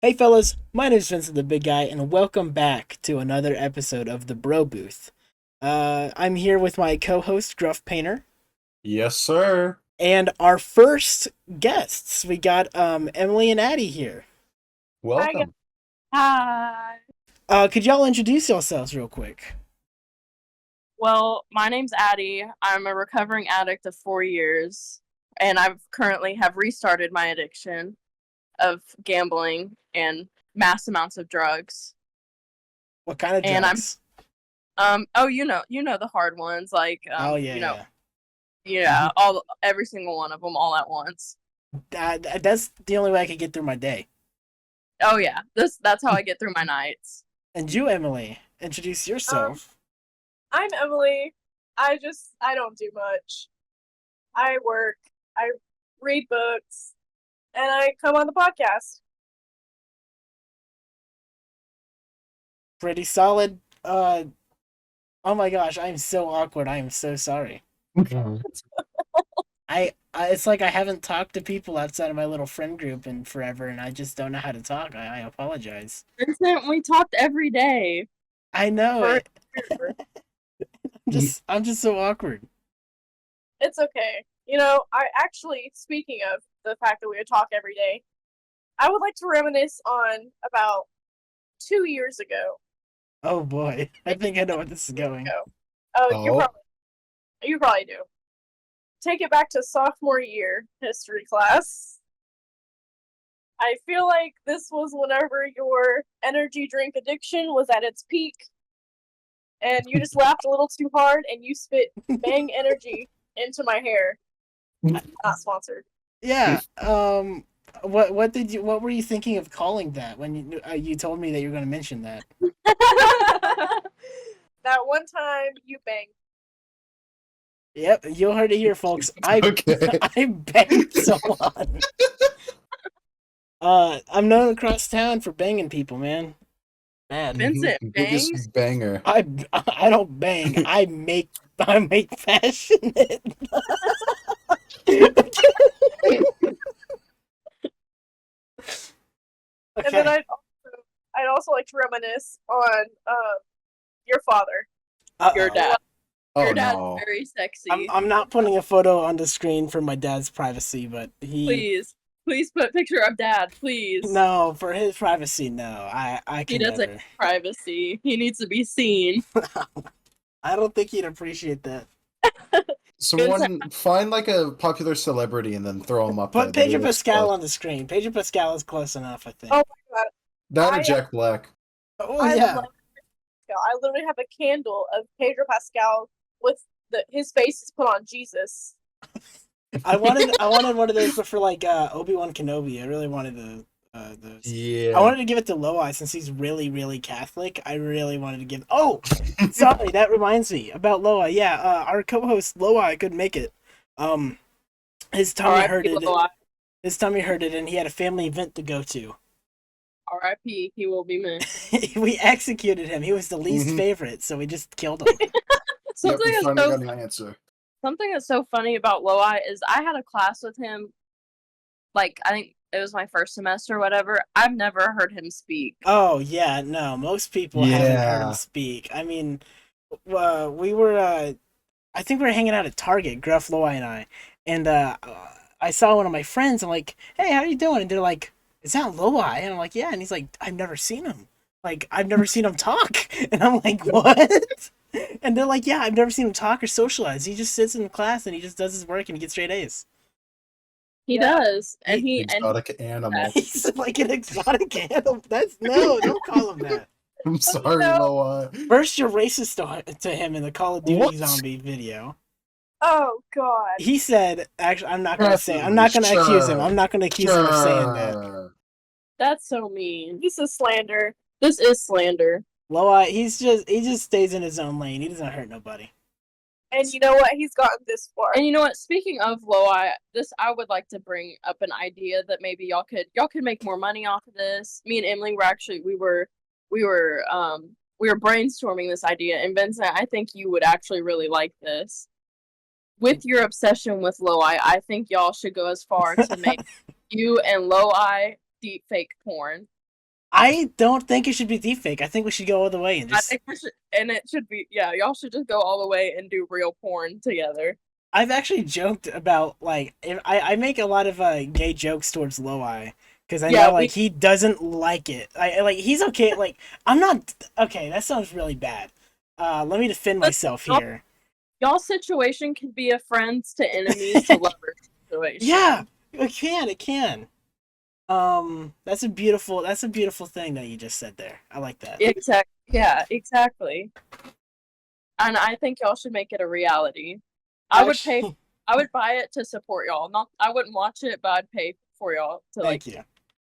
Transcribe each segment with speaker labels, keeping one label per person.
Speaker 1: Hey fellas, my name is Vincent the Big Guy, and welcome back to another episode of the Bro Booth. I'm here with my co-host Gruff Painter
Speaker 2: Yes, sir.
Speaker 1: and our first guests. We got Emily and Addie here.
Speaker 3: Hi, guys.
Speaker 2: Welcome.
Speaker 3: Hi.
Speaker 1: Could y'all introduce yourselves real quick?
Speaker 3: Well, my name's Addie. I'm a recovering addict of 4 years, and I've currently have restarted my addiction of gambling and mass amounts of drugs.
Speaker 1: What kind of
Speaker 3: And I'm
Speaker 1: drugs?
Speaker 3: oh, you know the hard ones like
Speaker 1: Oh yeah, yeah.
Speaker 3: yeah, every single one of them all at once.
Speaker 1: That's the only way I could get through my day.
Speaker 3: Oh yeah, that's how I get through my nights.
Speaker 1: And you, Emily, introduce
Speaker 4: Um,
Speaker 1: yourself.
Speaker 4: I'm Emily. I don't do much. I work, I read books, and I come on the podcast.
Speaker 1: Pretty solid. Oh my gosh, I am so awkward. I am so sorry. It's like I haven't talked to people outside of my little friend group in forever, and I just don't know how to talk. I apologize.
Speaker 3: Vincent, we talked every day
Speaker 1: I know
Speaker 3: for a
Speaker 1: it.
Speaker 3: year.
Speaker 1: I'm just so awkward.
Speaker 4: It's okay. I actually, speaking of the fact that we would talk every day, I would like to reminisce on about 2 years ago.
Speaker 1: Oh boy, I
Speaker 4: Maybe
Speaker 1: think I know what
Speaker 4: 3
Speaker 1: this is
Speaker 4: years
Speaker 1: going.
Speaker 4: ago. Oh,
Speaker 2: Oh,
Speaker 4: you probably do. Take it back to sophomore year history class. I feel like this was whenever your energy drink addiction was at its peak, and you just laughed a little too hard and you spit Bang energy into my hair. Not sponsored.
Speaker 1: Yeah. What were you thinking of calling that when you told me that you were going to mention that?
Speaker 4: That one time you banged.
Speaker 1: Yep, you heard it here, folks. I
Speaker 2: okay.
Speaker 1: I banged someone. I'm known across town for banging people, man. Bad.
Speaker 3: Vincent bangs.
Speaker 2: Biggest banger.
Speaker 1: I don't bang. I make passionate.
Speaker 4: And then
Speaker 1: Okay.
Speaker 4: I'd also like to reminisce on your father.
Speaker 3: Your
Speaker 1: Uh-oh.
Speaker 3: dad.
Speaker 2: Oh
Speaker 3: Your dad's
Speaker 2: no.
Speaker 3: very
Speaker 1: I'm
Speaker 3: sexy.
Speaker 1: I'm not putting a photo on the screen for my dad's privacy, but he
Speaker 3: Please put picture of dad, please.
Speaker 1: no, for his privacy, no. I
Speaker 3: He
Speaker 1: can
Speaker 3: doesn't
Speaker 1: never.
Speaker 3: need privacy. He needs to be seen.
Speaker 1: I don't think he'd appreciate that.
Speaker 3: Vincent,
Speaker 2: Someone find like a popular celebrity and then throw him up there.
Speaker 1: Put
Speaker 2: Then
Speaker 1: Pedro
Speaker 2: it'll
Speaker 1: Pascal
Speaker 2: explode.
Speaker 1: on the screen. Pedro Pascal is close enough, I think.
Speaker 4: Oh my god,
Speaker 2: That or
Speaker 4: I
Speaker 2: Jack Black.
Speaker 1: Oh
Speaker 4: I
Speaker 1: yeah.
Speaker 4: love Pascal. I literally have a candle of Pedro Pascal with his face is put on Jesus.
Speaker 1: I wanted one of those, but for like Obi-Wan Kenobi. I really wanted those. I
Speaker 2: Yeah.
Speaker 1: wanted to give it to Loai since he's really, really Catholic. I really wanted to give. Oh, sorry, that reminds me about Loai. Yeah, our co-host Loai couldn't make it. Um, his tummy
Speaker 3: R.I.P.
Speaker 1: hurted.
Speaker 3: Lil
Speaker 1: His tummy hurted, and he had a family event to go to.
Speaker 3: R.I.P. He will be missed.
Speaker 1: We executed him. He was the least
Speaker 2: Mhm.
Speaker 1: favorite, so we just killed him.
Speaker 2: Yep,
Speaker 3: Something
Speaker 2: we
Speaker 3: that's
Speaker 2: finally
Speaker 3: so
Speaker 2: got an answer.
Speaker 3: something that's so funny about Loi is I had a class with him. Like I think it was my first semester, or whatever. I've never heard him speak.
Speaker 1: Oh yeah, no, most people haven't heard him
Speaker 2: Yeah.
Speaker 1: speak. I mean, we were I think we were hanging out at Target, Gruff, Loy, and and I saw one of my friends. I'm like, "Hey, how you doing?" And they're like, "Is that Loy?" And I'm like, "Yeah." And he's like, "I've never seen him. Like, I've never seen him talk." And I'm like, "What?" And they're like, "Yeah, I've never seen him talk or socialize. He just sits in class and he just does his work and he gets straight A's."
Speaker 3: He
Speaker 4: Yeah.
Speaker 3: does, and
Speaker 1: He,
Speaker 3: he
Speaker 2: Exotic animal.
Speaker 1: he's like an exotic animal. That's no, don't call him that.
Speaker 2: I'm sorry,
Speaker 4: No.
Speaker 2: Loa.
Speaker 1: First, you're racist to him in the Call of Duty
Speaker 2: What?
Speaker 1: zombie video.
Speaker 4: Oh god.
Speaker 1: He said, "Actually, I'm not gonna say. I'm
Speaker 2: Definitely.
Speaker 1: not gonna accuse him.
Speaker 2: Sure.
Speaker 1: I'm not gonna accuse him of saying that."
Speaker 2: Sure.
Speaker 3: that's so mean.
Speaker 4: This is slander.
Speaker 3: This is slander.
Speaker 1: Loa, he just stays in his own lane. He doesn't hurt nobody.
Speaker 4: And you know what? He's gotten this far.
Speaker 3: And you know what? Speaking of Loi, this I would like to bring up an idea that maybe y'all could make more money off of this. Me and Emily were actually we were brainstorming this idea, and Vincent, I think you would actually really like this. With your obsession with Loi, I think y'all should go as far to make you and Loi deep fake porn.
Speaker 1: I don't think it should be deepfake. I think we should go all the way and
Speaker 3: I
Speaker 1: just.
Speaker 3: think we should, and it should be, yeah, y'all should just go all the way and do real porn together.
Speaker 1: I've actually joked about like if I make a lot of gay jokes towards Loweye because I
Speaker 3: Yeah,
Speaker 1: know like he doesn't like it. I like he's okay. Like I'm not okay. That sounds really bad. Let me defend myself here.
Speaker 3: Y'all situation can be a friends to enemies to lovers situation.
Speaker 1: Yeah, it can. It can. That's a beautiful. That's a beautiful thing that you just said there. I like that.
Speaker 3: Exactly. Yeah, exactly. And I think y'all should make it a reality. I would pay.
Speaker 1: Actually-
Speaker 3: I would buy it to support y'all. Not, I wouldn't watch it, but I'd pay for y'all to like.
Speaker 1: Thank you.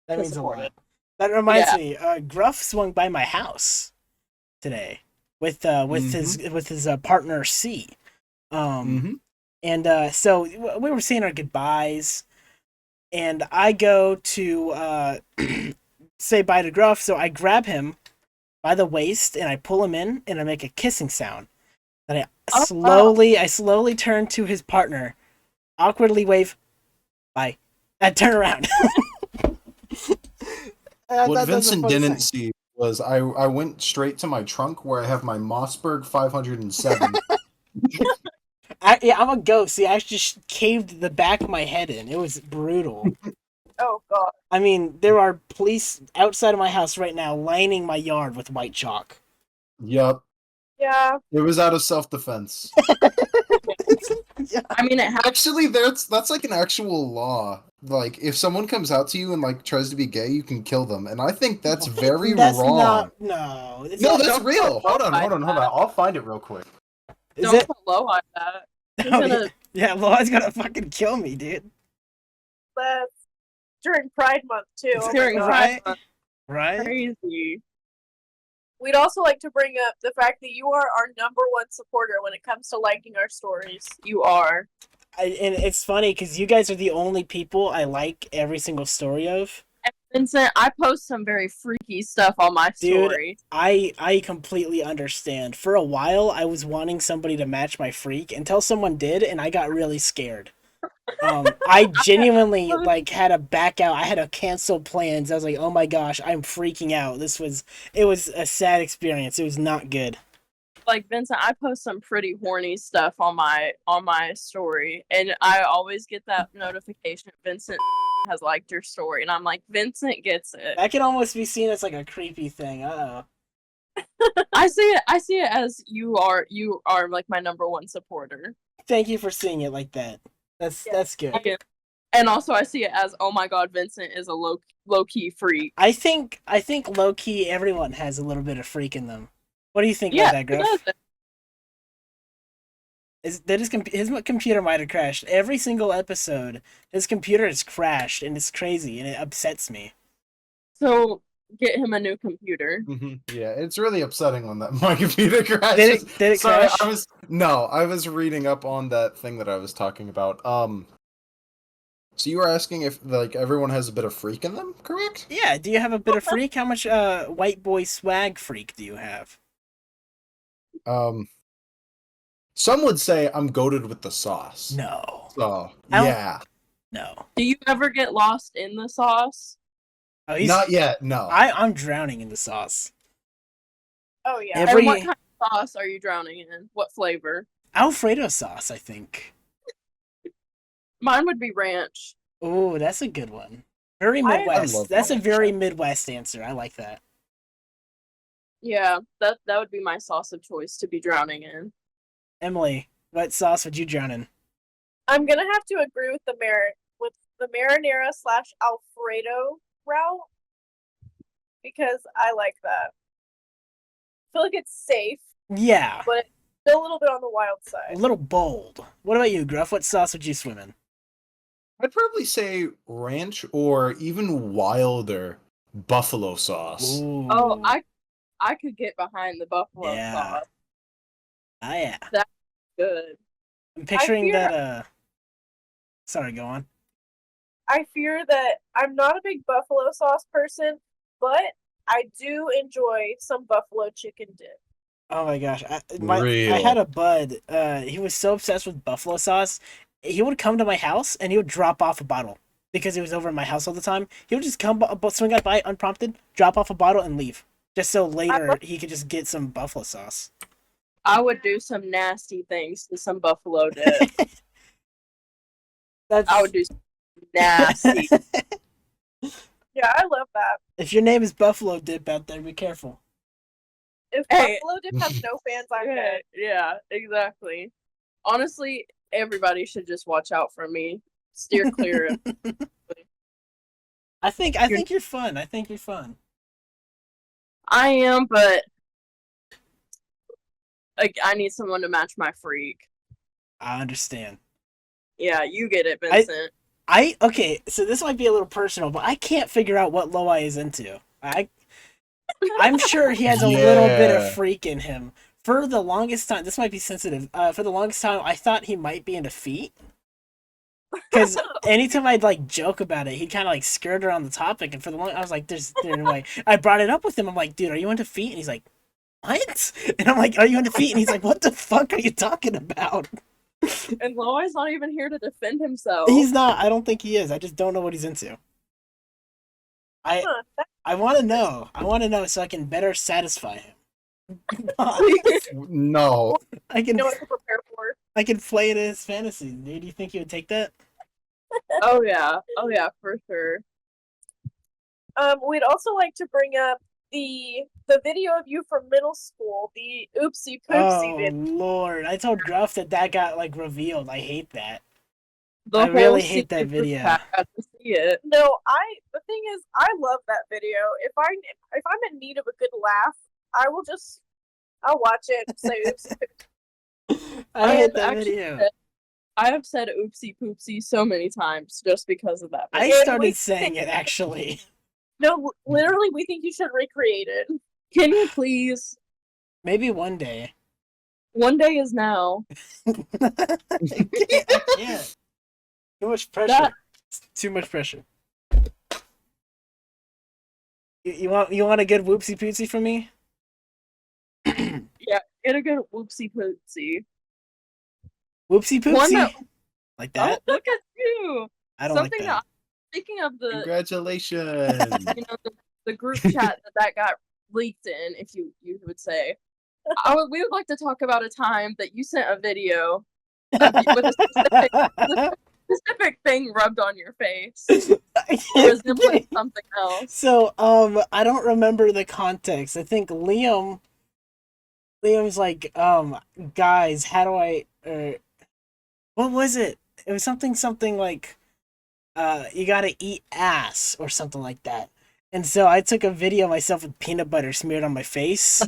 Speaker 1: That
Speaker 3: to
Speaker 1: means a
Speaker 3: support
Speaker 1: lot.
Speaker 3: it.
Speaker 1: That reminds
Speaker 3: Yeah.
Speaker 1: me. Gruff swung by my house today with his partner C. And so we were saying our goodbyes, and I go to say bye to Gruff. So I grab him by the waist and I pull him in, and I make a kissing sound. Then
Speaker 3: Oh,
Speaker 1: I slowly turn to his partner, awkwardly wave, bye, and turn around.
Speaker 2: What Vincent didn't see was I went straight to my trunk where I have my Mossberg 507.
Speaker 1: Yeah, I'm a ghost. See, I just caved the back of my head in. It was brutal.
Speaker 4: Oh god.
Speaker 1: I mean, there are police outside of my house right now lining my yard with white chalk.
Speaker 2: Yup.
Speaker 4: Yeah.
Speaker 2: It was out of self-defense.
Speaker 3: I mean, it has.
Speaker 2: Actually, that's like an actual law. Like, if someone comes out to you and like tries to be gay, you can kill them, and I think that's very
Speaker 1: That's
Speaker 2: wrong.
Speaker 1: not. No. It's
Speaker 2: No,
Speaker 1: not,
Speaker 2: that's
Speaker 3: Don't
Speaker 2: real.
Speaker 3: put
Speaker 2: Hold on.
Speaker 3: that.
Speaker 2: I'll find it real quick.
Speaker 1: is
Speaker 3: Don't
Speaker 1: it?
Speaker 3: put low on that. He's
Speaker 1: Oh,
Speaker 3: gonna.
Speaker 1: yeah, Laura's gonna fucking kill me, dude.
Speaker 4: That's during Pride Month too.
Speaker 1: It's
Speaker 4: Oh my
Speaker 3: During
Speaker 4: God.
Speaker 1: right.
Speaker 3: Pride Month,
Speaker 1: Right?
Speaker 3: crazy.
Speaker 4: We'd also like to bring up the fact that you are our number one supporter when it comes to liking our stories.
Speaker 3: You are.
Speaker 1: And it's funny because you guys are the only people I like every single story of.
Speaker 3: And Vincent, I post some very freaky stuff on my
Speaker 1: Dude,
Speaker 3: story.
Speaker 1: I completely understand. For a while, I was wanting somebody to match my freak until someone did, and I got really scared. I genuinely like had to back out. I had to cancel plans. I was like, "Oh my gosh, I'm freaking out." It was a sad experience. It was not good.
Speaker 3: Like Vincent, I post some pretty horny stuff on my story, and I always get that notification Vincent has liked your story, and I'm like, Vincent gets it.
Speaker 1: That can almost be seen as like a creepy thing.
Speaker 3: I see it as you are like my number one supporter.
Speaker 1: Thank you for seeing it like that. That's good.
Speaker 3: And also I see it as, oh my god, Vincent is a low key freak.
Speaker 1: I think low key everyone has a little bit of freak in them. What do you think
Speaker 3: Yeah,
Speaker 1: about that, Griff? His computer might have crashed every single episode. His computer has crashed, and it's crazy, and it upsets me.
Speaker 3: So get him a new computer.
Speaker 2: Yeah, it's really upsetting when that my computer crashes.
Speaker 1: Did it
Speaker 2: Sorry,
Speaker 1: crash?
Speaker 2: I was reading up on that thing that I was talking about. So you were asking if like everyone has a bit of freak in them, correct?
Speaker 1: Yeah. Do you have a bit of freak? How much white boy swag freak do you have?
Speaker 2: Some would say I'm goated with the sauce.
Speaker 1: No.
Speaker 2: So
Speaker 1: I don't-
Speaker 2: yeah,
Speaker 1: No.
Speaker 3: Do you ever get lost in the sauce?
Speaker 1: Oh,
Speaker 2: not yet. No.
Speaker 1: I'm drowning in the sauce.
Speaker 4: Oh yeah.
Speaker 1: Every-
Speaker 3: And what kind of sauce are you drowning in? What flavor?
Speaker 1: Alfredo sauce, I think.
Speaker 3: Mine would be ranch.
Speaker 1: Oh, that's a good one. Very
Speaker 4: I
Speaker 1: Midwest.
Speaker 2: love
Speaker 1: That's a
Speaker 2: ranch.
Speaker 1: very Midwest answer. I like that.
Speaker 3: Yeah, that would be my sauce of choice to be drowning in.
Speaker 1: Emily, what sauce would you drown in?
Speaker 4: I'm gonna have to agree with the marinara / Alfredo route because I like that. I feel like it's safe,
Speaker 1: Yeah.
Speaker 4: but it's still a little bit on the wild
Speaker 1: A
Speaker 4: side.
Speaker 1: little bold. What about you, Gruff? What sauce would you swim in?
Speaker 2: I'd probably say ranch or even wilder buffalo sauce.
Speaker 1: Ooh.
Speaker 3: Oh, I could get behind the buffalo
Speaker 1: Yeah.
Speaker 3: sauce.
Speaker 1: Ah, yeah.
Speaker 3: Good.
Speaker 1: I'm picturing
Speaker 4: fear-
Speaker 1: that. Sorry, go on.
Speaker 4: I fear that I'm not a big buffalo sauce person, but I do enjoy some buffalo chicken dip.
Speaker 1: Oh my gosh, I
Speaker 2: Real.
Speaker 1: had a bud. He was so obsessed with buffalo sauce. He would come to my house and he would drop off a bottle. because he was over at my house all the time. He would just come swing up by unprompted, drop off a bottle, and leave, just so later he could just get some buffalo sauce.
Speaker 3: I would do some nasty things to some buffalo dip.
Speaker 1: That's
Speaker 3: I would do some nasty.
Speaker 4: Yeah, I love that.
Speaker 1: If your name is Buffalo Dip out there, be careful.
Speaker 4: If
Speaker 3: Hey.
Speaker 4: Buffalo Dip has no fans, I'm dead.
Speaker 3: Yeah, exactly. Honestly, everybody should just watch out for me. Steer clear of
Speaker 1: I think you're fun. I think you're fun.
Speaker 3: I am, but like I need someone to match my freak.
Speaker 1: I understand.
Speaker 3: Yeah, you get it, Vincent.
Speaker 1: Okay, so this might be a little personal, but I can't figure out what Loweye is into. I'm sure he has a little bit of freak in him. For the longest time, this might be sensitive. For the longest time, I thought he might be into feet. Because anytime I'd like joke about it, he'd kind of like skirt around the topic, and for the long, I was like, "There's no way." I brought it up with him. I'm like, "Dude, are you into feet?" And he's like, "What?" And I'm like, "Are you into feet?" And he's like, "What the fuck are you talking about?"
Speaker 3: And Loi's not even here to defend himself.
Speaker 1: He's not. I don't think he is. I just don't know what he's into. I want to know. I want to know so I can better satisfy him.
Speaker 2: No.
Speaker 1: I can.
Speaker 4: You know what to prepare for.
Speaker 1: I can play it as fantasy. Do you think he would take that?
Speaker 3: Oh yeah, for sure.
Speaker 4: We'd also like to bring up the video of you from middle school, the oopsie poopsie
Speaker 1: Oh
Speaker 4: video.
Speaker 1: Lord! I told Gruff that got like revealed. I hate that.
Speaker 3: The
Speaker 1: I
Speaker 3: whole
Speaker 1: really hate that
Speaker 3: secret
Speaker 1: video.
Speaker 3: pack got to see it.
Speaker 4: No, the thing is, I love that video. If I'm in need of a good laugh, I'll watch it. Say oopsie.
Speaker 1: I hate that
Speaker 3: actually
Speaker 1: video.
Speaker 3: I have said oopsie poopsie so many times just because of that
Speaker 1: I
Speaker 3: video.
Speaker 1: started saying it actually.
Speaker 4: No, literally, we think you should recreate it.
Speaker 3: Can you please?
Speaker 1: Maybe one day.
Speaker 3: One day is now.
Speaker 1: I can't. Too much pressure. Too much pressure. You want a good whoopsie poopsie from me?
Speaker 3: Yeah, get a good whoopsie poopsie.
Speaker 1: Whoopsie
Speaker 3: One
Speaker 1: poopsie?
Speaker 3: that-
Speaker 1: Like that?
Speaker 3: Oh, look at you!
Speaker 1: I don't
Speaker 3: Something
Speaker 1: like that.
Speaker 3: Speaking of the
Speaker 2: Congratulations.
Speaker 3: the group chat that got leaked in, if you would say, we would like to talk about a time that you sent a video with a specific thing rubbed on your face, resembling something else.
Speaker 1: So, I don't remember the context. I think Liam's like, guys, how do I, what was it? It was something like, you gotta eat ass or something like that. And so I took a video of myself with peanut butter smeared on my face,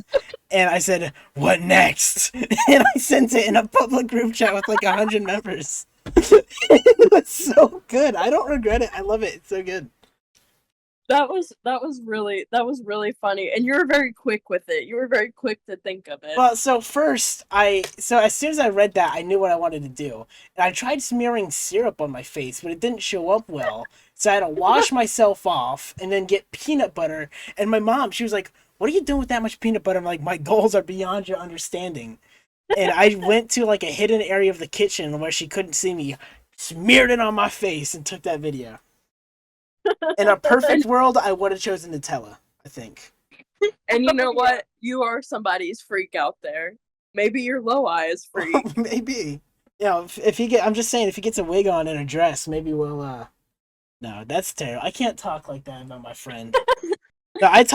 Speaker 1: and I said, "What next?" And I sent it in a public group chat with like 100 members. It was so good. I don't regret it. I love it. It's so good.
Speaker 3: That was really funny, and you were very quick with it. You were very quick to think of it.
Speaker 1: Well, so first, so as soon as I read that, I knew what I wanted to do, and I tried smearing syrup on my face, but it didn't show up well. So I had to wash myself off and then get peanut butter. And my mom, she was like, "What are you doing with that much peanut butter?" I'm like, "My goals are beyond your understanding." And I went to like a hidden area of the kitchen where she couldn't see me, smeared it on my face, and took that video. In a perfect world, I would have chosen Nutella, I think.
Speaker 3: And you know what? You are somebody's freak out there. Maybe your low eye is freak.
Speaker 1: Maybe. You know, I'm just saying, if he gets a wig on and a dress, maybe we'll, no, that's terrible. I can't talk like that about my friend. No, I'd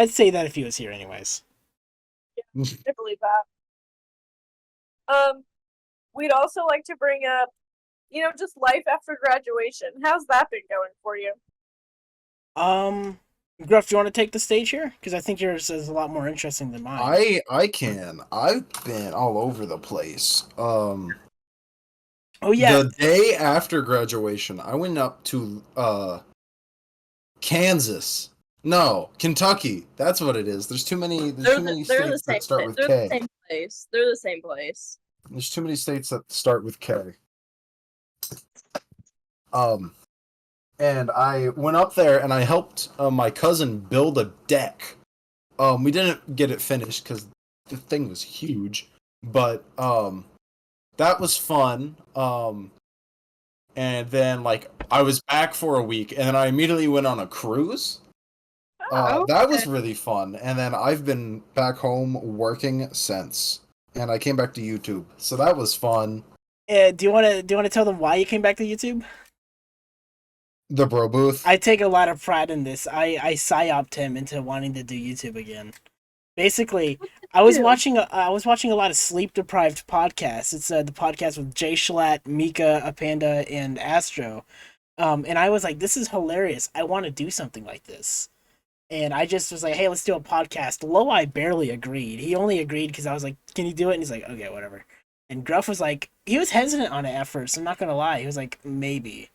Speaker 1: say that if he was here anyways.
Speaker 4: Yeah, I believe that. We'd also like to bring up, just life after graduation. How's that been going for you?
Speaker 1: Gruff, do you want to take the stage here? Because I think yours is a lot more interesting than mine.
Speaker 2: I can. I've been all over the place.
Speaker 1: Oh yeah.
Speaker 2: The day after graduation, I went up to Kansas. No, Kentucky. That's what it is. There's too many states that start with K.
Speaker 3: They're the same place. They're the same place.
Speaker 2: There's too many states that start with K. And I went up there and I helped my cousin build a deck. We didn't get it finished because the thing was huge, but that was fun. and then like I was back for a week, and then I immediately went on a cruise.
Speaker 4: Oh,
Speaker 2: That was
Speaker 4: okay.
Speaker 2: really fun, and then I've been back home working since, and I came back to YouTube, so that was fun.
Speaker 1: Do you want to tell them why you came back to YouTube?
Speaker 2: The bro booth.
Speaker 1: I take a lot of pride in this. I psyoped him into wanting to do YouTube again. Basically,
Speaker 3: do?
Speaker 1: I was watching a lot of sleep deprived podcasts. It's the podcast with Jay Schlatt, Mika, Apanda, and Astro. And I was like, this is hilarious. I want to do something like this. And I just was like, hey, let's do a podcast. Loweye barely agreed. He only agreed because I was like, can you do it? And he's like, okay, whatever. And Gruff was like, he was hesitant on it at first. I'm not gonna lie. He was like, maybe.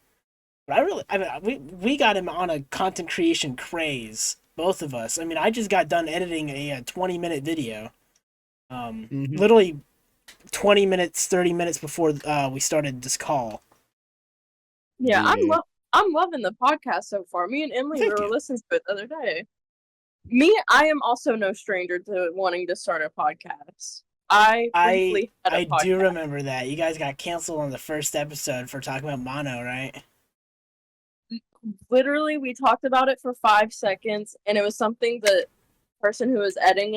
Speaker 1: But I mean, we got him on a content creation craze, both of us. I mean, I just got done editing a 20-minute video,
Speaker 2: Mhm.
Speaker 1: literally 20 minutes, 30 minutes before we started this call.
Speaker 3: Yeah,
Speaker 2: Yeah.
Speaker 3: I'm loving the podcast so far. Me and Emily
Speaker 1: Thank
Speaker 3: were
Speaker 1: you.
Speaker 3: listening to it the other day. I am also no stranger to wanting to start a podcast. I
Speaker 1: I
Speaker 3: briefly had a
Speaker 1: I do
Speaker 3: podcast.
Speaker 1: remember that you guys got canceled on the first episode for talking about mono, right?
Speaker 3: Literally, we talked about it for 5 seconds, and it was something the person who was editing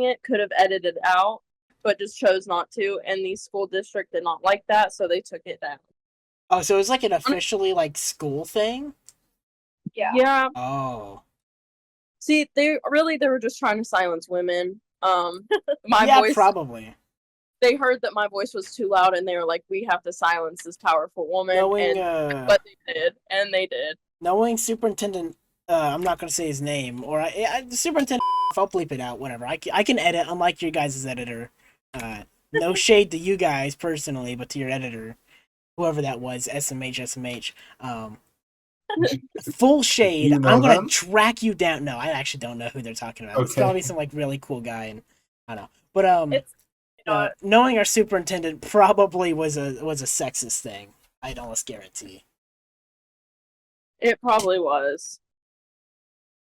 Speaker 3: it could have edited out, but just chose not to. And the school district did not like that, so they took it down.
Speaker 1: Oh, so it was like an officially like school thing.
Speaker 4: Yeah.
Speaker 3: Yeah.
Speaker 1: Oh,
Speaker 3: See, they were just trying to silence women. My
Speaker 1: yeah,
Speaker 3: voice.
Speaker 1: probably.
Speaker 3: They heard that my voice was too loud, and they were like, "We have to silence this powerful woman."
Speaker 1: Knowing
Speaker 3: But they did, and they did.
Speaker 1: knowing Superintendent, I'm not gonna say his name, or Superintendent. I'll bleep it out. Whatever. I can edit, unlike your guys' editor. No shade to you guys personally, but to your editor, whoever that was, SMH. Full shade.
Speaker 2: You know
Speaker 1: I'm gonna
Speaker 2: them?
Speaker 1: track you down. No, I actually don't know who they're talking about. It's
Speaker 2: Okay.
Speaker 1: probably some like really cool guy, and I don't know. But
Speaker 4: It's not.
Speaker 1: knowing our superintendent probably was a sexist thing. I'd almost guarantee.
Speaker 3: It probably was.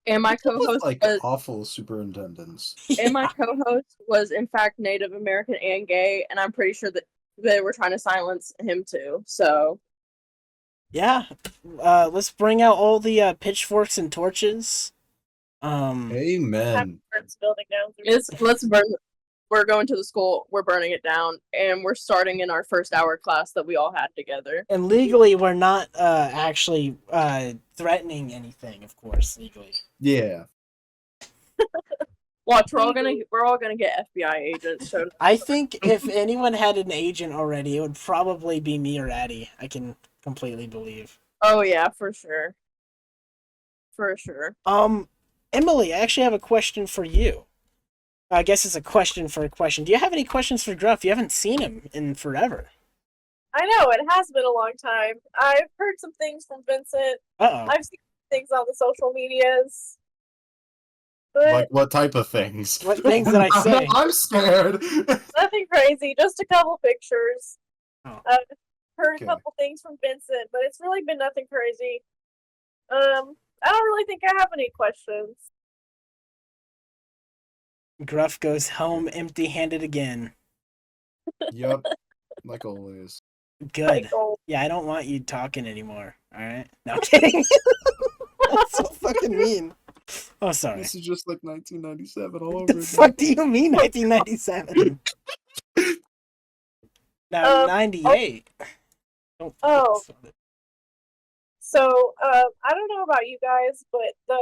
Speaker 3: And my
Speaker 2: With,
Speaker 3: co-host
Speaker 2: like
Speaker 3: was,
Speaker 2: awful superintendents.
Speaker 3: and my co-host was in fact Native American and gay, and I'm pretty sure that they were trying to silence him too. So
Speaker 1: Yeah. Let's bring out all the pitchforks and torches.
Speaker 2: Amen.
Speaker 4: Burns building down.
Speaker 3: let's burn. We're going to the school. We're burning it down, and we're starting in our first hour class that we all had together.
Speaker 1: And legally, we're not actually threatening anything, of course, legally.
Speaker 2: Yeah.
Speaker 3: Watch, we're all gonna get FBI agents. So
Speaker 1: I think if anyone had an agent already, it would probably be me or Addie. I can completely believe.
Speaker 3: oh yeah, for sure, for sure.
Speaker 1: Emily, I actually have a question for you. I guess it's a question for a question. Do you have any questions for Gruff? You haven't seen him in forever.
Speaker 4: I know, it has been a long time. I've heard some things from Vincent.
Speaker 1: Uh-oh.
Speaker 4: I've seen things on the social medias. But
Speaker 2: Like what type of things?
Speaker 1: What things did I say?
Speaker 2: I'm scared.
Speaker 4: nothing crazy, just a couple pictures.
Speaker 1: Oh.
Speaker 4: I've heard
Speaker 2: Okay.
Speaker 4: a couple things from Vincent, but it's really been nothing crazy. I don't really think I have any questions.
Speaker 1: Gruff goes home empty-handed again.
Speaker 2: Yep. Like always.
Speaker 1: Good.
Speaker 4: Like, oh,
Speaker 1: Yeah, I don't want you talking anymore. Alright? No, I'm kidding. That's so fucking mean. Oh, sorry.
Speaker 2: This is just like 1997 all over
Speaker 1: What the
Speaker 2: again.
Speaker 1: fuck do you mean 1997? Now, 98. Don't
Speaker 4: Oh. So, I don't know about you guys, but the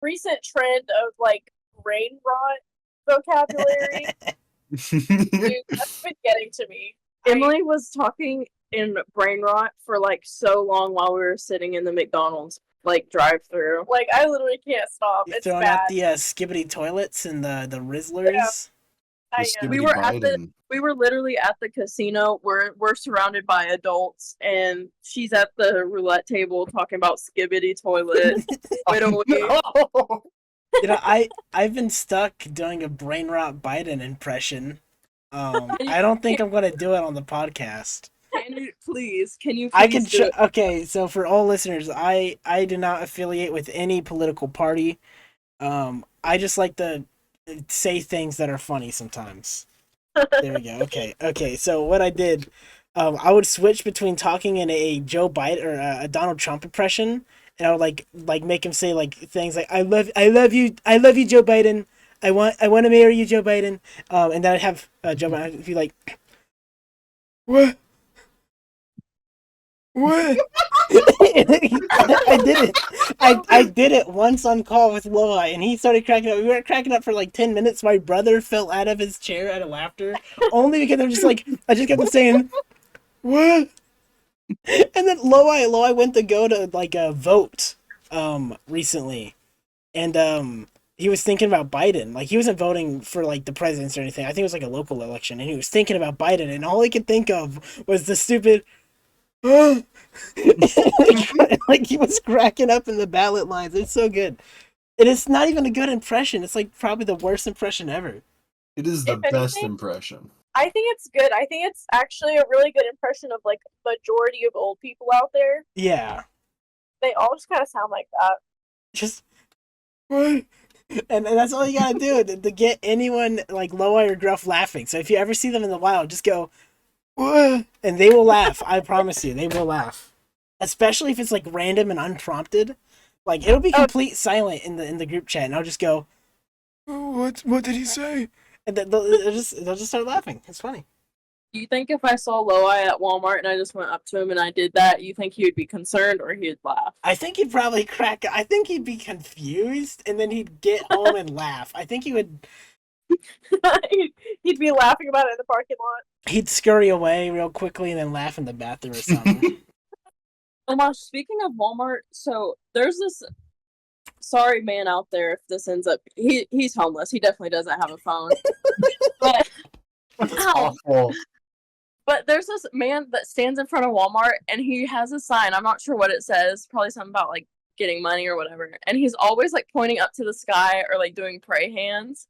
Speaker 4: recent trend of like brain rot vocabulary, dude, that's been getting to me.
Speaker 3: Emily was talking in brain rot for like so long while we were sitting in the McDonald's like drive-through.
Speaker 4: Like, I literally can't stop.
Speaker 1: You're
Speaker 4: It's
Speaker 1: throwing
Speaker 4: bad.
Speaker 1: out the skibbity toilets and the Rizzlers.
Speaker 4: I
Speaker 2: The
Speaker 4: am.
Speaker 3: We
Speaker 2: Skibbity
Speaker 3: were at
Speaker 2: Biden.
Speaker 3: We were literally at the casino. We're surrounded by adults, and she's at the roulette table talking about skibbity toilet. Wait a minute.
Speaker 2: No!
Speaker 1: You know, I've been stuck doing a brain rot Biden impression. I don't think I'm gonna do it on the podcast.
Speaker 3: Can you
Speaker 1: I
Speaker 3: please
Speaker 1: can.
Speaker 3: do it?
Speaker 1: Okay, so for all listeners, I do not affiliate with any political party. I just like to say things that are funny sometimes. There we go. Okay. So what I did I would switch between talking in a Joe Biden or a Donald Trump impression, and I would like make him say like things like I love you, Joe Biden. I want to marry you, Joe Biden. And then I'd have Joe Biden be like, what? What? I did it. I did it once on call with Loa, and he started cracking up. We were cracking up for like 10 minutes. My brother fell out of his chair out of laughter, only because I'm just like I just kept saying what. And then Loi went to go to like a vote recently, and he was thinking about Biden. Like he wasn't voting for like the presidents or anything. I think it was like a local election, and he was thinking about Biden, and all he could think of was the stupid. Like he was cracking up in the ballot lines. It's so good. And it's not even a good impression. It's like probably the worst impression ever.
Speaker 2: It is the
Speaker 4: If
Speaker 2: best
Speaker 4: anything,
Speaker 2: impression.
Speaker 4: I think it's good. I think it's actually a really good impression of like majority of old people out there.
Speaker 1: Yeah.
Speaker 4: They all just kind of sound like that.
Speaker 1: Just and that's all you gotta do to get anyone like Loa or Gruff laughing. So if you ever see them in the wild, just go what? And they will laugh. I promise you, they will laugh. Especially if it's like random and unprompted. Like it'll be complete silent in the group chat, and I'll just go, oh, what did he say? And then they'll just start laughing. It's funny.
Speaker 3: You think if I saw Loi at Walmart and I just went up to him and I did that, you think he would be concerned or he'd laugh?
Speaker 1: I think he'd probably crack. I think he'd be confused, and then he'd get home and laugh. I think he would.
Speaker 4: He'd be laughing about it in the parking lot.
Speaker 1: He'd scurry away real quickly and then laugh in the bathroom or something.
Speaker 3: Oh my, speaking of Walmart, so there's this sorry man out there if this ends up he's homeless. He definitely doesn't have a phone. But
Speaker 2: That's
Speaker 3: ow.
Speaker 2: awful.
Speaker 3: But there's this man that stands in front of Walmart and he has a sign. I'm not sure what it says. Probably something about like getting money or whatever. And he's always like pointing up to the sky or like doing pray hands.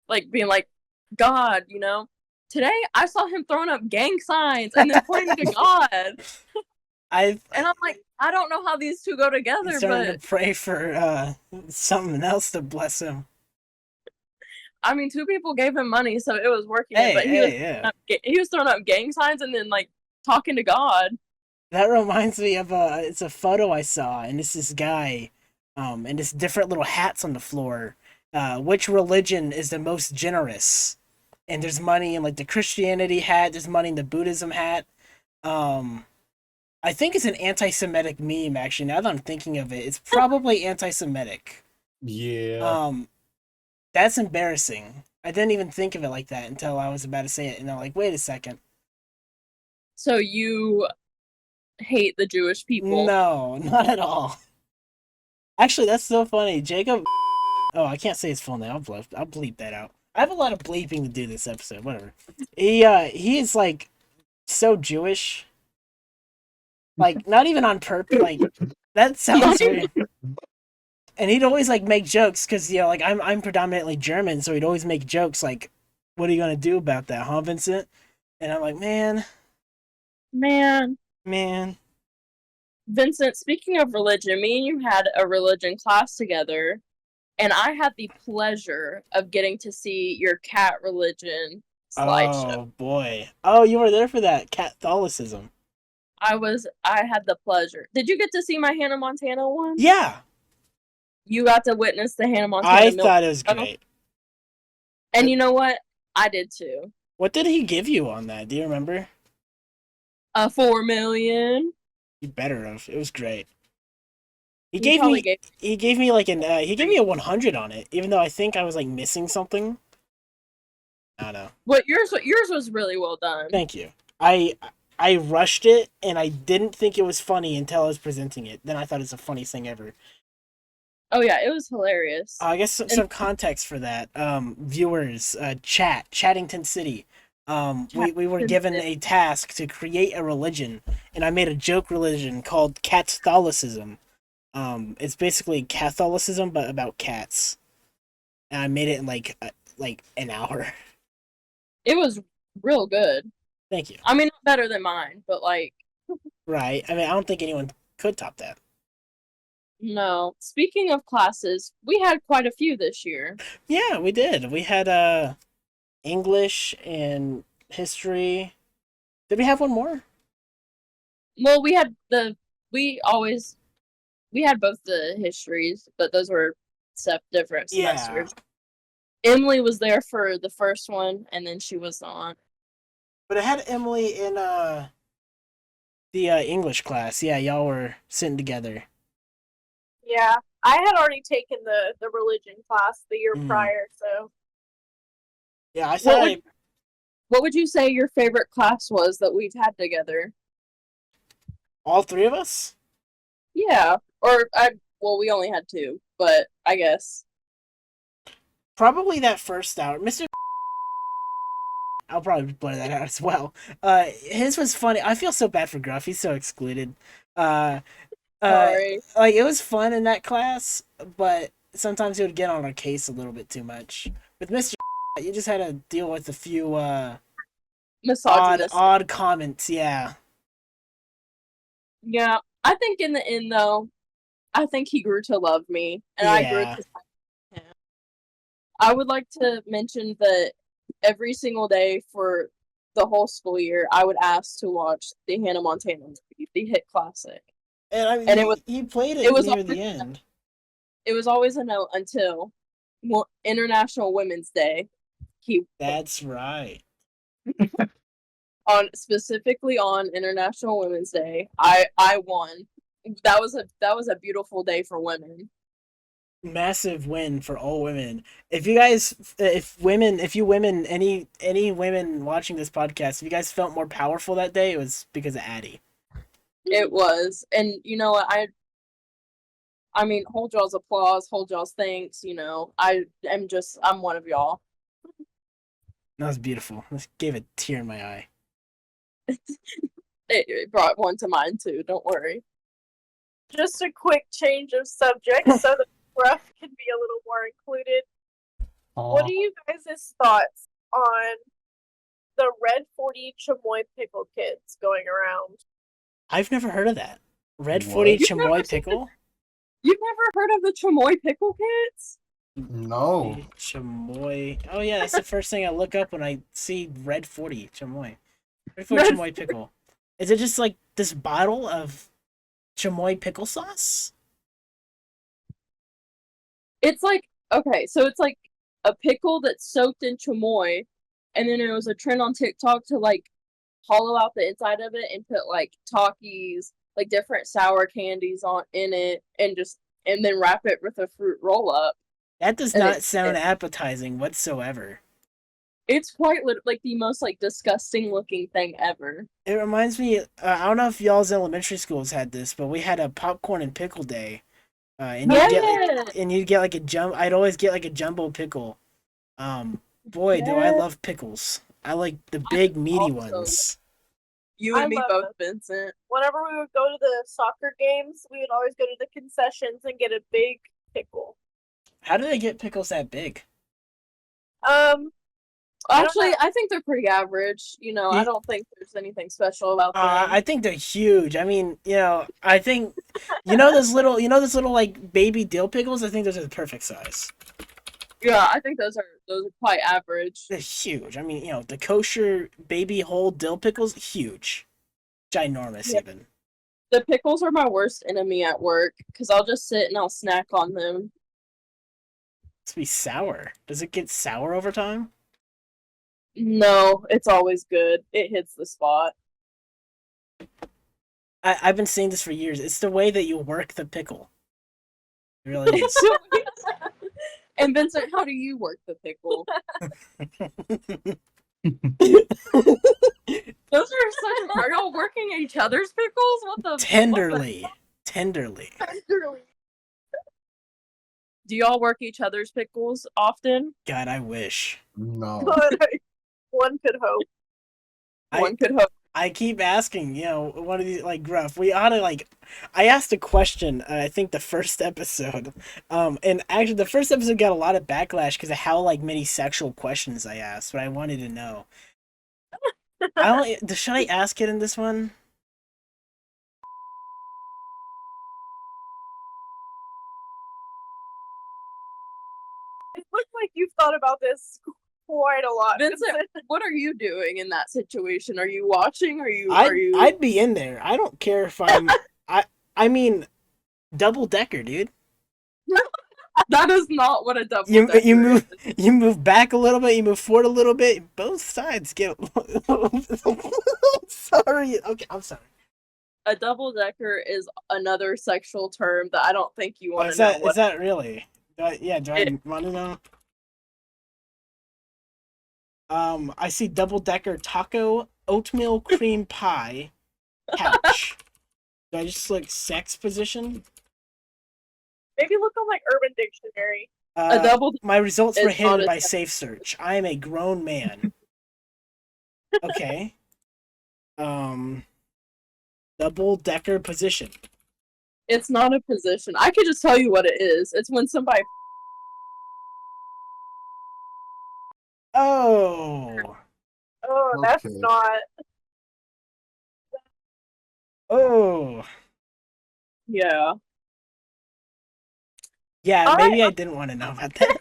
Speaker 3: Like being like, God, you know. Today I saw him throwing up gang signs and then pointing to God. And I'm like, I don't know how these two go together,
Speaker 1: starting
Speaker 3: but
Speaker 1: to pray for something else to bless him.
Speaker 3: I mean, two people gave him money, so it was working.
Speaker 1: Hey,
Speaker 3: but
Speaker 1: yeah.
Speaker 3: He was throwing up gang signs and then like talking to God.
Speaker 1: That reminds me of it's a photo I saw, and it's this guy, and it's different little hats on the floor. Which religion is the most generous? And there's money in like the Christianity hat. There's money in the Buddhism hat. I think it's an anti-Semitic meme. Actually, now that I'm thinking of it, it's probably anti-Semitic.
Speaker 2: Yeah.
Speaker 1: That's embarrassing. I didn't even think of it like that until I was about to say it, and I'm like, wait a second.
Speaker 3: So you hate the Jewish people?
Speaker 1: No, not at all. Actually, that's so funny. Jacob. Oh, I can't say his full name. I'll bleep that out. I have a lot of bleeping to do this episode. Whatever. He is like so Jewish. Like not even on purpose. Like that sounds weird. And he'd always like make jokes because like I'm predominantly German, so he'd always make jokes like, "What are you gonna do about that, huh, Vincent?" And I'm like, man.
Speaker 3: Vincent, speaking of religion, me and you had a religion class together, and I had the pleasure of getting to see your cat religion slideshow.
Speaker 1: Oh boy. Oh, you were there for that Catholicism.
Speaker 3: I had the pleasure. Did you get to see my Hannah Montana one?
Speaker 1: Yeah.
Speaker 3: You got to witness the Hannah Montana.
Speaker 1: I thought it was great.
Speaker 3: And you know what? I did too.
Speaker 1: What did he give you on that? Do you remember?
Speaker 3: $4 million.
Speaker 1: You better have. It was great. He
Speaker 3: You
Speaker 1: gave
Speaker 3: probably
Speaker 1: me he gave me like he gave me a 100 on it, even though I think I was like missing something. I don't know.
Speaker 3: What yours was really well done.
Speaker 1: Thank you. I rushed it and I didn't think it was funny until I was presenting it. Then I thought it's the funniest thing ever.
Speaker 3: Oh yeah, it was hilarious.
Speaker 1: I guess some context for that. Viewers, Chattington City. We were given a task to create a religion, and I made a joke religion called Catholicism. It's basically Catholicism but about cats, and I made it in like an hour.
Speaker 3: It was real good.
Speaker 1: Thank you.
Speaker 3: I mean, not better than mine, but like.
Speaker 1: Right. I mean, I don't think anyone could top that.
Speaker 3: No. Speaking of classes, we had quite a few this year.
Speaker 1: Yeah, we did. We had English and history. Did we have one more?
Speaker 3: Well, we had both the histories, but those were different
Speaker 1: Yeah.
Speaker 3: semesters. Emily was there for the first one, and then she was not.
Speaker 1: But I had Emily in the English class. Yeah, y'all were sitting together.
Speaker 4: Yeah, I had already taken the religion class the year
Speaker 1: Mm.
Speaker 4: prior, so
Speaker 1: Yeah, I thought
Speaker 3: What would you say your favorite class was that we've had together?
Speaker 1: all three of us.
Speaker 3: Yeah, we only had two, but I guess.
Speaker 1: Probably that first hour, Mr. I'll probably blur that out as well. His was funny. I feel so bad for Gruff. He's so excluded. Uh,
Speaker 3: Sorry.
Speaker 1: like it was fun in that class, but sometimes he would get on our case a little bit too much. With Mr. You just had to deal with a few
Speaker 3: Misogynist.
Speaker 1: odd comments. Yeah,
Speaker 3: Yeah, I think in the end, though, I think he grew to love me, and I grew
Speaker 1: yeah.
Speaker 3: to love him. I would like to mention that every single day for the whole school year, I would ask to watch the Hannah Montana movie, the hit classic.
Speaker 1: And I mean,
Speaker 3: And
Speaker 1: he played
Speaker 3: it
Speaker 1: it
Speaker 3: was
Speaker 1: near
Speaker 3: always,
Speaker 1: the end.
Speaker 3: it was always a no until International Women's Day. He
Speaker 1: That's right.
Speaker 3: specifically on International Women's Day, I won. That was a beautiful day for women.
Speaker 1: Massive win for all women. If you women, any women watching this podcast, if you guys felt more powerful that day, it was because of Addie.
Speaker 3: It was, and you know what, I mean, hold y'all's applause, hold y'all's thanks. You know, I'm one of y'all.
Speaker 1: That was beautiful. This gave a tear in my eye.
Speaker 3: It brought one to mind too. Don't worry.
Speaker 4: just a quick change of subject so the rough can be a little more included. What are you guys' thoughts on the Red 40 Chamoy pickle kids going around?
Speaker 1: I've never heard of that. Red
Speaker 2: What?
Speaker 1: 40
Speaker 3: You've never
Speaker 1: chamoy
Speaker 3: seen
Speaker 1: pickle?
Speaker 3: You've never heard of the Chamoy pickle kids?
Speaker 2: No.
Speaker 1: Chamoy. Oh yeah, that's the first thing I look up when I see Red 40 chamoy. Red 40
Speaker 3: Red
Speaker 1: chamoy pickle. Is it just like this bottle of chamoy pickle sauce?
Speaker 3: It's like, okay, so it's like a pickle that's soaked in chamoy, and then it was a trend on TikTok to like hollow out the inside of it and put like Takis, like different sour candies on in it, and then wrap it with a fruit roll up.
Speaker 1: That does
Speaker 3: And
Speaker 1: not sound appetizing whatsoever.
Speaker 3: it's quite like the most like disgusting looking thing ever.
Speaker 1: It reminds me. I don't know if y'all's elementary schools had this, but we had a popcorn and pickle day, and you'd get like a jump. I'd always get like a jumbo pickle. Boy, do I
Speaker 3: Yes.
Speaker 1: love pickles. I like the big meaty
Speaker 3: Also-
Speaker 1: ones.
Speaker 3: You
Speaker 4: I
Speaker 3: and me
Speaker 4: love
Speaker 3: both,
Speaker 4: them.
Speaker 3: Vincent.
Speaker 4: Whenever we would go to the soccer games, we would always go to the concessions and get a big pickle.
Speaker 1: How do they get pickles that big?
Speaker 4: I don't
Speaker 3: Actually,
Speaker 4: know.
Speaker 3: I think they're pretty average. You know, I don't think there's anything special about them.
Speaker 1: I think they're huge. I mean, I think those little like baby dill pickles. I think those are the perfect size.
Speaker 3: Yeah, I think those are quite average.
Speaker 1: They're huge. I mean, the kosher baby whole dill pickles, huge, ginormous
Speaker 3: Yeah.
Speaker 1: even.
Speaker 3: The pickles are my worst enemy at work because I'll just sit and I'll snack on them.
Speaker 1: It's be sour. Does it get sour over time?
Speaker 3: No, it's always good. It hits the spot.
Speaker 1: I've been saying this for years. It's the way that you work the pickle. It really is.
Speaker 3: And Vincent, how do you work the pickle? Those are such. Are y'all working each other's pickles? What the
Speaker 1: tenderly.
Speaker 3: Tenderly. Do y'all work each other's pickles often?
Speaker 1: God, I wish.
Speaker 2: No.
Speaker 4: But one could hope.
Speaker 3: One could hope.
Speaker 1: I keep asking, one of these, like, Gruff, we ought to, like, I asked a question, I think the first episode, and actually the first episode got a lot of backlash because of how, like, many sexual questions I asked, but I wanted to know. Should I ask it in this one?
Speaker 4: It looks like you've thought about this quite a lot.
Speaker 3: Vincent, what are you doing in that situation? Are you watching? Are you?
Speaker 1: I'd be in there. I don't care if I'm. I mean, double decker, dude.
Speaker 3: That is not what a double
Speaker 1: You
Speaker 3: decker
Speaker 1: move
Speaker 3: is.
Speaker 1: you move back a little bit. You move forward a little bit. Both sides get. Sorry. Okay, I'm sorry.
Speaker 3: A double decker is another sexual term that I don't think you want
Speaker 1: Is
Speaker 3: to know
Speaker 1: that
Speaker 3: what.
Speaker 1: is that really? Do I
Speaker 3: It-
Speaker 1: want to know? I see double decker taco oatmeal cream pie couch. Do I just select sex position?
Speaker 4: Maybe look on like Urban Dictionary.
Speaker 3: A double
Speaker 1: My results were
Speaker 3: is not
Speaker 1: hidden
Speaker 3: a
Speaker 1: by
Speaker 3: sex-
Speaker 1: safe search. I am a grown man. Okay. Double decker position.
Speaker 3: It's not a position. I could just tell you what it is. It's when somebody.
Speaker 1: Oh.
Speaker 4: Oh, that's
Speaker 2: Okay.
Speaker 4: not.
Speaker 1: Oh.
Speaker 3: Yeah.
Speaker 1: Yeah,
Speaker 4: All
Speaker 1: maybe
Speaker 4: right.
Speaker 1: I didn't want to know about that.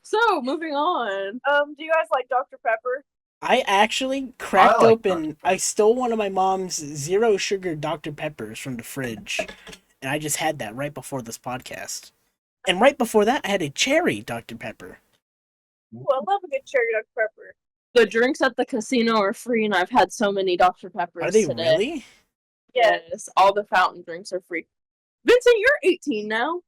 Speaker 3: So moving on.
Speaker 4: Do you guys like Dr. Pepper?
Speaker 1: I actually cracked
Speaker 2: like
Speaker 1: open. I stole one of my mom's zero sugar Dr. Peppers from the fridge, and I just had that right before this podcast. And right before that, I had a cherry Dr. Pepper.
Speaker 4: Ooh, I love a good cherry Dr. Pepper.
Speaker 3: The drinks at the casino are free, and I've had so many Dr. Peppers
Speaker 1: Are they
Speaker 3: today.
Speaker 1: really?
Speaker 3: Yes, all the fountain drinks are free. Vincent, you're 18 now.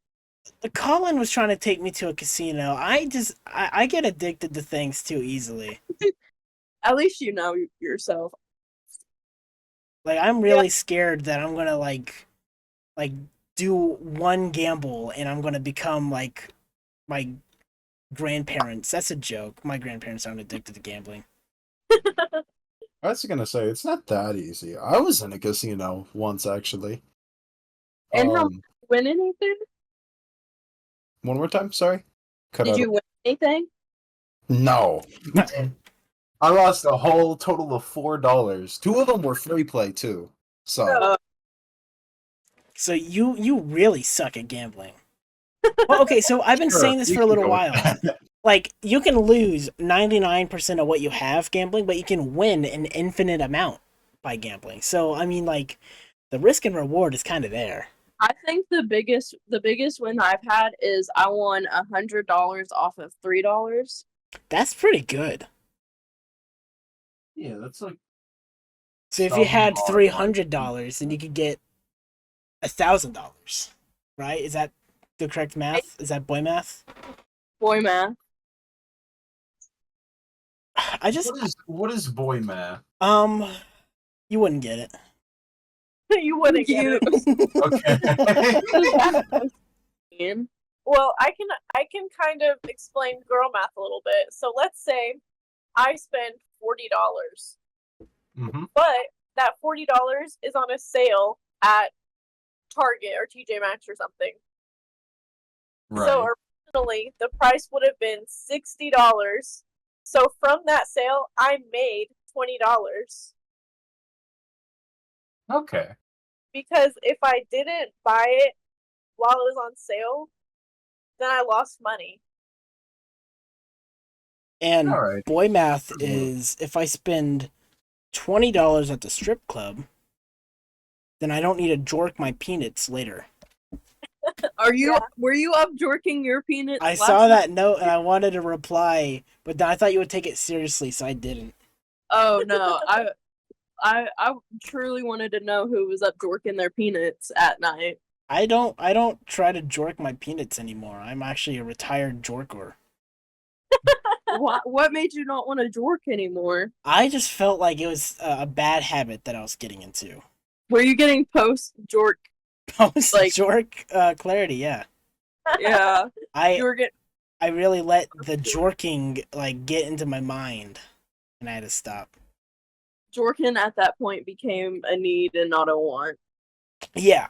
Speaker 1: Colin was trying to take me to a casino. I get addicted to things too easily.
Speaker 3: At least you know yourself.
Speaker 1: Like I'm really scared that I'm gonna like do one gamble and I'm gonna become like my grandparents. That's a joke. My grandparents aren't addicted to gambling.
Speaker 2: I was gonna say it's not that easy. I was in a casino once actually.
Speaker 3: And how win anything?
Speaker 2: One more time, sorry. Cut
Speaker 3: Did
Speaker 2: out.
Speaker 3: you win anything?
Speaker 2: No. I lost a whole total of $4. Two of them were free play too. So
Speaker 1: So you really suck at gambling. Well, okay, so I've been
Speaker 2: Sure,
Speaker 1: saying this
Speaker 2: you
Speaker 1: for a
Speaker 2: can
Speaker 1: little
Speaker 2: go with
Speaker 1: while.
Speaker 2: that.
Speaker 1: Like you can lose 99% of what you have gambling, but you can win an infinite amount by gambling. So I mean like the risk and reward is kind of there.
Speaker 3: I think the biggest win I've had is I won $100 off of $3.
Speaker 1: That's pretty good.
Speaker 2: Yeah, that's like
Speaker 1: So if you had
Speaker 2: $1,000.
Speaker 1: $300, then you could get $1,000, right? Is that the correct math? Is that boy math?
Speaker 3: Boy math.
Speaker 1: I just
Speaker 2: what is boy math?
Speaker 1: you wouldn't get it.
Speaker 4: You wouldn't get
Speaker 3: You-
Speaker 4: it.
Speaker 2: Okay.
Speaker 4: Well, I can kind of explain girl math a little bit. So let's say I spend $40,
Speaker 2: Mm-hmm.
Speaker 4: but that $40 is on a sale at Target or TJ Maxx or something.
Speaker 2: Right.
Speaker 4: So originally the price would have been $60. So from that sale, I made $20.
Speaker 2: Okay.
Speaker 4: Because if I didn't buy it while it was on sale, then I lost money.
Speaker 1: And
Speaker 2: All right.
Speaker 1: boy math is if I spend $20 at the strip club, then I don't need to jork my peanuts later.
Speaker 3: Were you up jorking your peanuts?
Speaker 1: I
Speaker 3: last
Speaker 1: saw
Speaker 3: night?
Speaker 1: that note and I wanted to reply, but then I thought you would take it seriously, so I didn't.
Speaker 3: Oh no, I truly wanted to know who was up jorking their peanuts at night.
Speaker 1: I don't try to jork my peanuts anymore. I'm actually a retired jorker.
Speaker 3: What made you not want to jork anymore?
Speaker 1: I just felt like it was a bad habit that I was getting into.
Speaker 3: Were you getting post jork?
Speaker 1: Post
Speaker 3: Like-
Speaker 1: jork clarity, yeah.
Speaker 3: Yeah, you were getting.
Speaker 1: I really let the jorking like get into my mind, and I had to stop.
Speaker 3: Jorking at that point became a need and not a want.
Speaker 1: Yeah,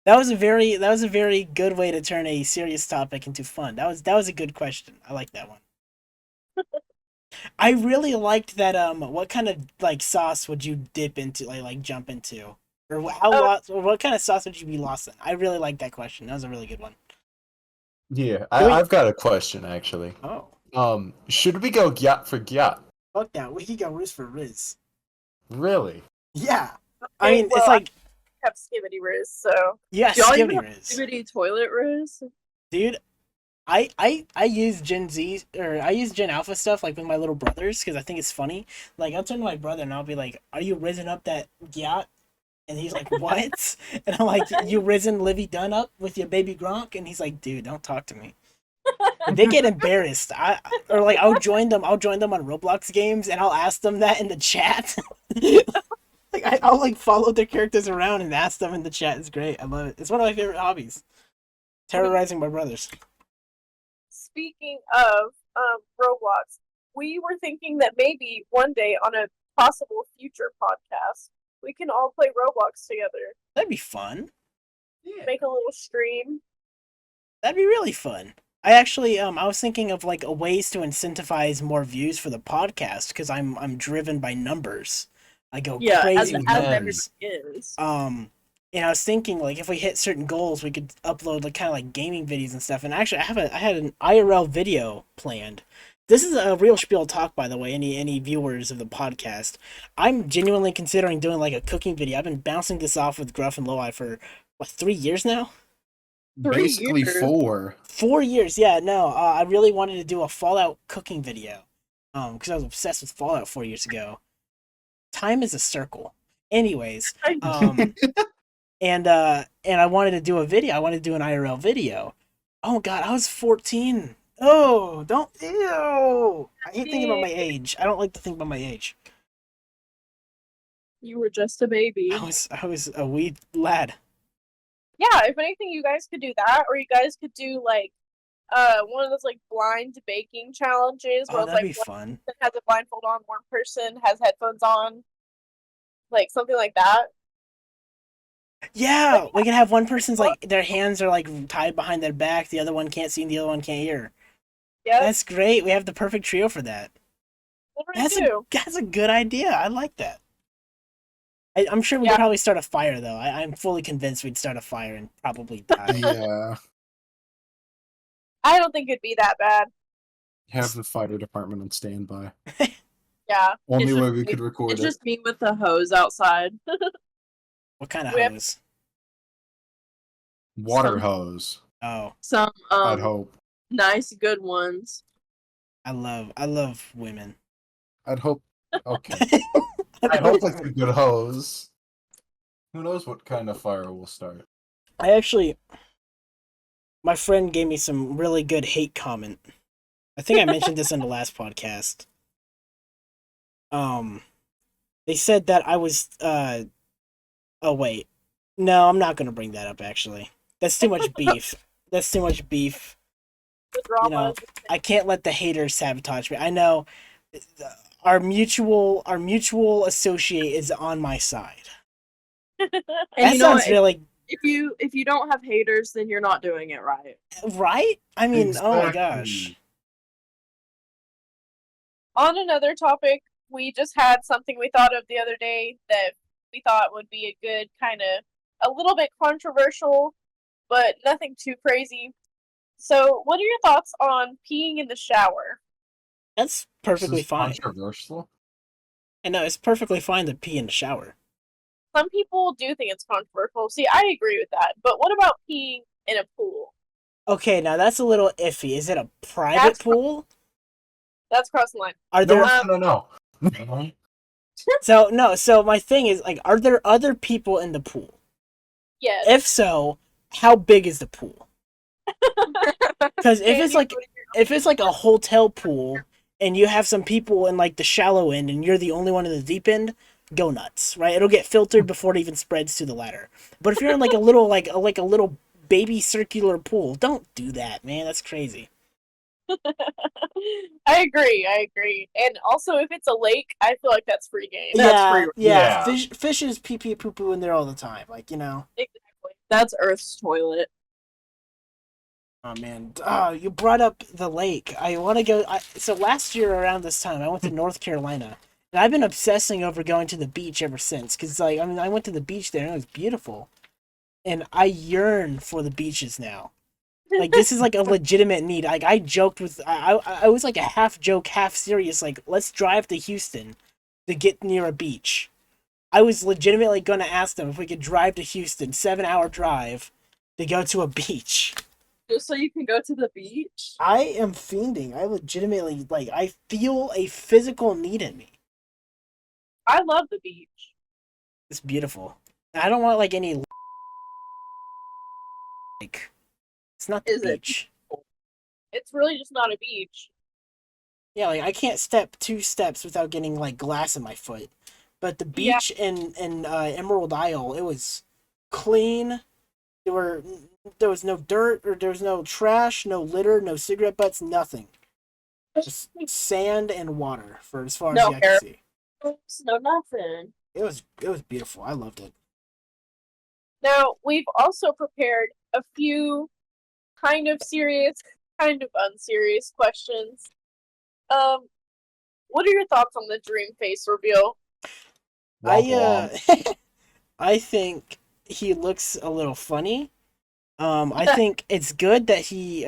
Speaker 1: that was a very good way to turn a serious topic into fun. That was a good question. I like that one. I really liked that. What kind of like sauce would you dip into, like jump into, or what kind of sauce would you be lost in? I really liked that question. That was a really good one.
Speaker 2: Yeah,
Speaker 1: Do we-
Speaker 2: I've got a question actually.
Speaker 1: Oh,
Speaker 2: Should we go gyat for gyat?
Speaker 1: Fuck that. We could go Riz for Riz.
Speaker 2: Really?
Speaker 1: Yeah. I
Speaker 4: Okay,
Speaker 1: mean,
Speaker 4: well,
Speaker 1: it's like,
Speaker 4: I have Skibidi Riz, so
Speaker 1: yeah,
Speaker 3: Do y'all even
Speaker 1: Skibidi
Speaker 3: have
Speaker 1: Riz.
Speaker 3: Skibidi toilet Riz?
Speaker 1: Dude, I use Gen Z, or I use Gen Alpha stuff, like, with my little brothers, because I think it's funny. Like, I'll turn to my brother and I'll be like, are you rizzing up that gyat? And he's like, what? And I'm like, you risen Livy Dunn up with your baby Gronk? And he's like, dude, don't talk to me. They get embarrassed. Or like I'll join them on Roblox games and I'll ask them that in the chat. Like I'll like follow their characters around and ask them in the chat. It's great. I love it. It's one of my favorite hobbies. Terrorizing my brothers.
Speaker 4: speaking of Roblox, we were thinking that maybe one day on a possible future podcast, we can all play Roblox together.
Speaker 1: That'd be fun.
Speaker 4: Make a little stream.
Speaker 1: That'd be really fun. I actually I was thinking of like a ways to incentivize more views for the podcast because I'm driven by numbers. I go
Speaker 3: Yeah,
Speaker 1: crazy
Speaker 3: as
Speaker 1: with
Speaker 2: man.
Speaker 1: numbers.
Speaker 3: everybody is.
Speaker 1: And I was thinking like if we hit certain goals, we could upload like kind of like gaming videos and stuff. And actually, I had an IRL video planned. This is a real spiel talk, by the way. Any viewers of the podcast, I'm genuinely considering doing like a cooking video. I've been bouncing this off with Gruff and Loweye for what 3 years now.
Speaker 3: 3
Speaker 2: Basically
Speaker 3: years.
Speaker 2: 4.
Speaker 1: 4 years, yeah. No, I really wanted to do a Fallout cooking video, because I was obsessed with Fallout 4 years ago. Time is a circle. Anyways, and I wanted to do a video. I wanted to do an IRL video. Oh God, I was 14. Oh, don't ew. I hate thinking about my age. I don't like to think about my age.
Speaker 3: You were just a baby.
Speaker 1: I was a wee lad.
Speaker 4: Yeah, if anything, you guys could do that, or you guys could do like one of those like blind baking challenges where
Speaker 1: Oh,
Speaker 4: it's
Speaker 1: that'd
Speaker 4: like
Speaker 1: be
Speaker 4: one
Speaker 1: fun.
Speaker 4: person has a blindfold on, one person has headphones on, like something like that.
Speaker 1: Yeah, we can have one person's like their hands are like tied behind their back, the other one can't see and the other one can't hear.
Speaker 4: Yeah,
Speaker 1: That's great. We have the perfect trio for that.
Speaker 4: what do we do?
Speaker 1: That's a good idea. I like that. I'm sure we
Speaker 4: Yeah.
Speaker 1: could probably start a fire though. I'm fully convinced we'd start a fire and probably die.
Speaker 2: Yeah.
Speaker 4: I don't think it'd be that bad.
Speaker 2: Have the fire department on standby.
Speaker 4: Yeah,
Speaker 2: Only
Speaker 3: It's
Speaker 2: way
Speaker 3: just
Speaker 2: we
Speaker 3: me-
Speaker 2: could record
Speaker 3: It's
Speaker 2: it.
Speaker 3: just me with the hose outside.
Speaker 1: What kind of
Speaker 4: We have-
Speaker 1: hose?
Speaker 2: Water
Speaker 3: some-
Speaker 2: hose.
Speaker 1: Oh,
Speaker 3: Some
Speaker 2: I'd hope.
Speaker 3: nice good ones.
Speaker 1: I love women.
Speaker 2: I'd hope. Okay. I hope it's a good hose. Who knows what kind of fire will start?
Speaker 1: I actually, my friend gave me some really good hate comment. I think I mentioned this in the last podcast. They said that I was, oh wait. No, I'm not gonna bring that up actually. That's too much beef. That's too much beef.
Speaker 4: the drama.
Speaker 1: know, I can't let the haters sabotage me. I know our mutual associate is on my side.
Speaker 3: And
Speaker 1: That
Speaker 3: you know
Speaker 1: sounds
Speaker 3: what?
Speaker 1: really
Speaker 3: If you don't have haters, then you're not doing it right.
Speaker 1: right. I mean, oh my
Speaker 2: Exactly.
Speaker 1: gosh.
Speaker 4: On another topic, we just had something we thought of the other day that we thought would be a good kind of a little bit controversial, but nothing too crazy. So, what are your thoughts on peeing in the shower?
Speaker 1: That's perfectly
Speaker 2: This is
Speaker 1: fine.
Speaker 2: controversial.
Speaker 1: I know it's perfectly fine to pee in the shower.
Speaker 4: Some people do think it's controversial. See, I agree with that. But what about peeing in a pool?
Speaker 1: Okay, now that's a little iffy. Is it a private
Speaker 4: That's-
Speaker 1: pool?
Speaker 4: That's crossing the line.
Speaker 1: Are there
Speaker 2: No.
Speaker 1: so my thing is like are there other people in the pool?
Speaker 4: Yes.
Speaker 1: If so, how big is the pool? Cuz
Speaker 4: Can you put
Speaker 1: if it's like a hotel pool and you have some people in like the shallow end and you're the only one in the deep end, go nuts, right? It'll get filtered before it even spreads to the ladder. But if you're in like a little like a little baby circular pool, don't do that, man. That's crazy.
Speaker 4: I agree. And also, if it's a lake, I feel like that's free game.
Speaker 1: Yeah,
Speaker 3: free-
Speaker 1: yeah.
Speaker 2: Yeah.
Speaker 1: Fishes pee pee poo poo in there all the time. Like, you know.
Speaker 4: Exactly.
Speaker 3: That's Earth's toilet.
Speaker 1: Oh man, you brought up the lake. I want to go. So last year around this time, I went to North Carolina, and I've been obsessing over going to the beach ever since. Cause like, I mean, I went to the beach there and it was beautiful, and I yearn for the beaches now. Like this is like a legitimate need. Like I joked with I was like a half joke, half serious. Like let's drive to Houston to get near a beach. I was legitimately gonna ask them if we could drive to Houston, 7 hour drive, to go to a beach.
Speaker 3: Just so you can go to the beach.
Speaker 1: I am fiending. I legitimately like. I feel a physical need in me.
Speaker 4: I love the beach.
Speaker 1: It's beautiful. I don't want like any like. It's not the
Speaker 3: Is it?
Speaker 1: beach.
Speaker 4: It's really just not a beach.
Speaker 1: Yeah, like I can't step 2 steps without getting like glass in my foot. But the
Speaker 4: Yeah.
Speaker 1: beach in Emerald Isle, it was clean. There were there was no dirt or there was no trash, no litter, no cigarette butts, nothing. Just sand and water for as far as
Speaker 3: No
Speaker 1: the eye could see.
Speaker 3: No nothing.
Speaker 1: It was beautiful. I loved it.
Speaker 4: Now, we've also prepared a few kind of serious, kind of unserious questions. What are your thoughts on the dream face reveal?
Speaker 2: Womp
Speaker 1: I
Speaker 2: womp.
Speaker 1: I think he looks a little funny. I think it's good that he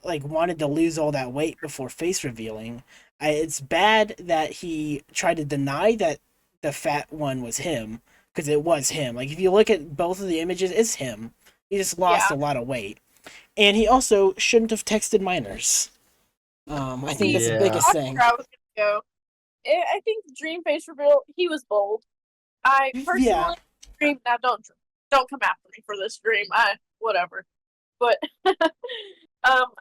Speaker 1: like wanted to lose all that weight before face revealing. It's bad that he tried to deny that the fat one was him because it was him. Like if you look at both of the images, it's him. He just lost
Speaker 4: Yeah.
Speaker 1: a lot of weight, and he also shouldn't have texted minors. I think that's the
Speaker 2: Yeah.
Speaker 1: biggest
Speaker 4: That's
Speaker 1: thing.
Speaker 4: where I was gonna go. I think the dream face reveal, he was bold. I
Speaker 1: Yeah,
Speaker 4: personally dream now don't come after me for this dream. Whatever. But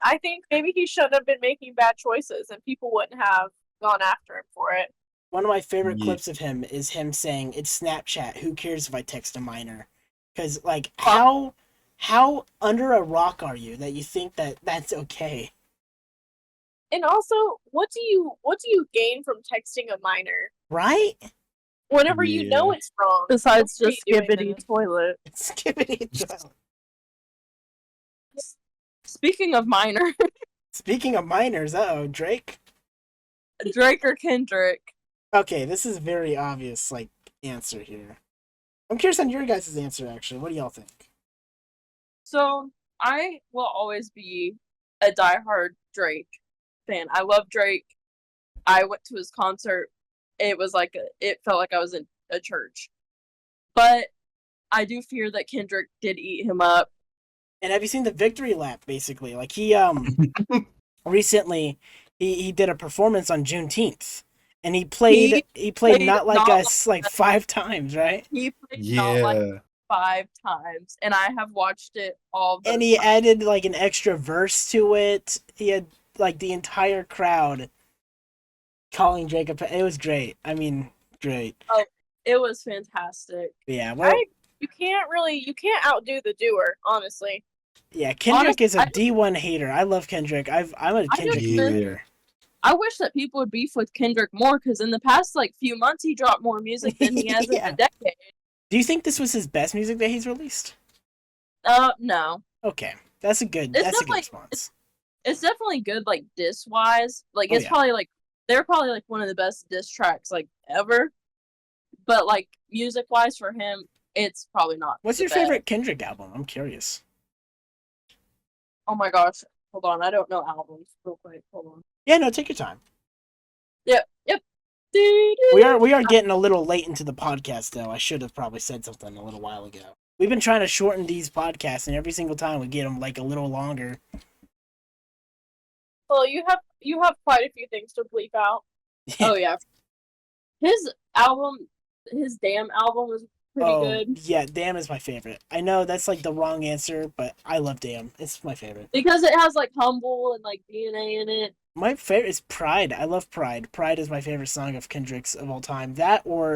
Speaker 4: I think maybe he shouldn't have been making bad choices and people wouldn't have gone after him for it.
Speaker 1: one of my favorite
Speaker 2: Yeah.
Speaker 1: clips of him is him saying, "It's Snapchat. Who cares if I text a minor?" Because like,
Speaker 3: Fuck.
Speaker 1: how under a rock are you that you think that that's okay?
Speaker 4: And also, what do you gain from texting a minor?
Speaker 1: Right?
Speaker 4: Whenever you know
Speaker 2: Yeah.
Speaker 4: it's wrong.
Speaker 3: Besides
Speaker 4: Don't
Speaker 3: just
Speaker 4: be doing
Speaker 3: skibbity
Speaker 4: this.
Speaker 3: toilet.
Speaker 1: Skippity toilet.
Speaker 3: Speaking of minor,
Speaker 1: Speaking of minors, oh Drake.
Speaker 3: Drake or Kendrick.
Speaker 1: Okay, this is very obvious like answer here. I'm curious on your guys' answer actually. What do y'all think?
Speaker 3: So I will always be a diehard Drake fan. I love Drake. I went to his concert. It was like it felt like I was in a church. But I do fear that Kendrick did eat him up.
Speaker 1: And have you seen the victory lap? Basically, like he recently he did a performance on Juneteenth, and he played
Speaker 3: Played
Speaker 1: not like
Speaker 3: not
Speaker 1: us like 5 times, right?
Speaker 3: He played not like
Speaker 2: Yeah.
Speaker 3: 5 times, and I have watched it all those
Speaker 1: And he
Speaker 3: times.
Speaker 1: added like an extra verse to it. He had like the entire crowd calling Drake a. It was great. I mean, great.
Speaker 3: It was fantastic.
Speaker 1: Yeah. Well,
Speaker 4: You can't outdo the doer, honestly.
Speaker 1: yeah. Kendrick
Speaker 3: Honestly,
Speaker 1: is a D1 hater. I love Kendrick. I'm a
Speaker 3: I do
Speaker 1: Kendrick
Speaker 3: too.
Speaker 1: hater.
Speaker 3: I wish that people would beef with Kendrick more because in the past like few months he dropped more music than he has in
Speaker 1: Yeah.
Speaker 3: a decade.
Speaker 1: Do you think this was his best music that he's released?
Speaker 3: No.
Speaker 1: Okay, that's a good.
Speaker 3: It's
Speaker 1: That's a good
Speaker 3: definitely
Speaker 1: response.
Speaker 3: it's definitely good like diss wise. Like
Speaker 1: Oh,
Speaker 3: it's
Speaker 1: yeah.
Speaker 3: probably like they're probably like one of the best diss tracks like ever. But like music wise for him, it's probably not.
Speaker 1: What's
Speaker 3: the
Speaker 1: your
Speaker 3: best.
Speaker 1: favorite Kendrick album? I'm curious.
Speaker 3: Oh my gosh. Hold on, I don't know albums. Real quick, hold on.
Speaker 1: Yeah, no, take your time.
Speaker 3: Yep.
Speaker 1: We are getting a little late into the podcast though. I should have probably said something a little while ago. We've been trying to shorten these podcasts, and every single time we get them like a little longer.
Speaker 4: Well, you have quite a few things to bleep out.
Speaker 3: Oh yeah. His album, his damn album was pretty good
Speaker 1: yeah, Damn is my favorite. I know that's like the wrong answer, but I love Damn. It's my favorite.
Speaker 3: because it has like Humble and like DNA in it.
Speaker 1: My favorite is Pride. I love Pride. Pride is my favorite song of Kendrick's of all time. That or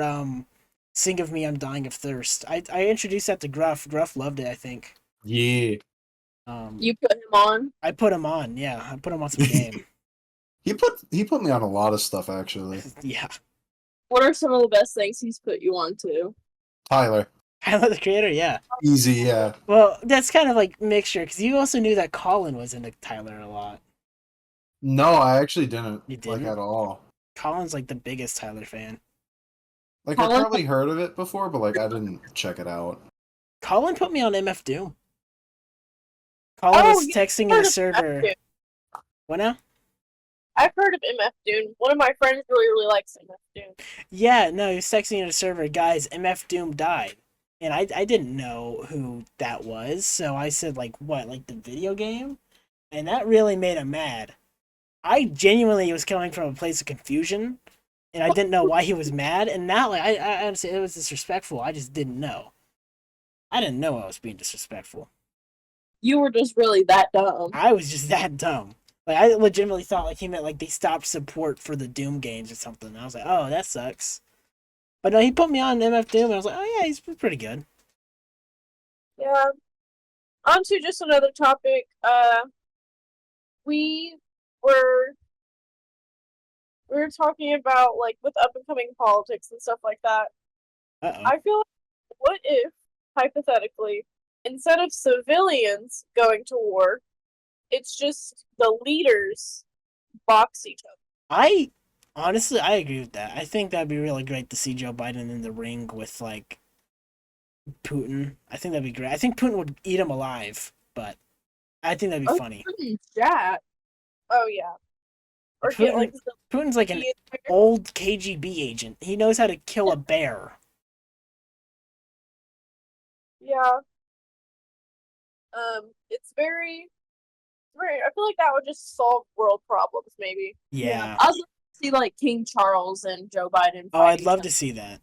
Speaker 1: Sing of Me, I'm Dying of Thirst. I introduced that to Gruff. Gruff loved it, I think.
Speaker 2: Yeah.
Speaker 3: You put him on.
Speaker 1: I put him on. Yeah, I put him on some game.
Speaker 2: He put me on a lot of stuff actually.
Speaker 1: Yeah.
Speaker 3: What are some of the best things he's put you on to?
Speaker 2: Tyler.
Speaker 1: Tyler the Creator, yeah.
Speaker 2: Easy, yeah.
Speaker 1: Well, that's kind of like mixture because you also knew that Colin was into Tyler a lot.
Speaker 2: No, I actually didn't.
Speaker 1: You
Speaker 2: Like
Speaker 1: didn't?
Speaker 2: at all.
Speaker 1: Colin's like the biggest Tyler fan.
Speaker 2: Like I
Speaker 3: Colin-
Speaker 2: probably heard of it before, but like I didn't check it out.
Speaker 1: Colin put me on MF Doom. Colin
Speaker 4: Oh,
Speaker 1: was
Speaker 4: yeah,
Speaker 1: texting in
Speaker 4: I've
Speaker 1: the
Speaker 4: heard of MF
Speaker 1: server.
Speaker 4: Doom.
Speaker 1: What now?
Speaker 4: I've heard of MF Doom. One of my friends really likes MF Doom.
Speaker 1: Yeah, no, he was texting in the server, guys, MF Doom died. And I didn't know who that was, so I said, like, what, like the video game? And that really made him mad. I genuinely was coming from a place of confusion, and I didn't know why he was mad, and now, like, I honestly, it was disrespectful. I just didn't know. I didn't know I was being disrespectful.
Speaker 3: You were just really that dumb.
Speaker 1: I was just that dumb. Like, I legitimately thought, like, he meant, like, they stopped support for the Doom games or something. And I was like, oh, that sucks. But no, he put me on MF Doom, and I was like, oh, yeah, he's pretty good.
Speaker 4: Yeah. On to just another topic. We were we were talking about like with up and coming politics and stuff like that.
Speaker 1: Uh-oh.
Speaker 4: I feel like, what if, hypothetically, instead of civilians going to war, it's just the leaders box each other?
Speaker 1: I honestly, I agree with that. I think that'd be really great to see Joe Biden in the ring with like Putin. I think that'd be great. I think Putin would eat him alive, but I think that'd be funny.
Speaker 3: Chat.
Speaker 4: Oh yeah. Or get like
Speaker 1: Putin's like an old KGB agent. He knows how to kill a bear.
Speaker 4: yeah. It's very. I feel like that would just solve world problems, maybe.
Speaker 1: Yeah.
Speaker 3: I'd love to see like King Charles and Joe Biden.
Speaker 1: Oh, I'd love to see that.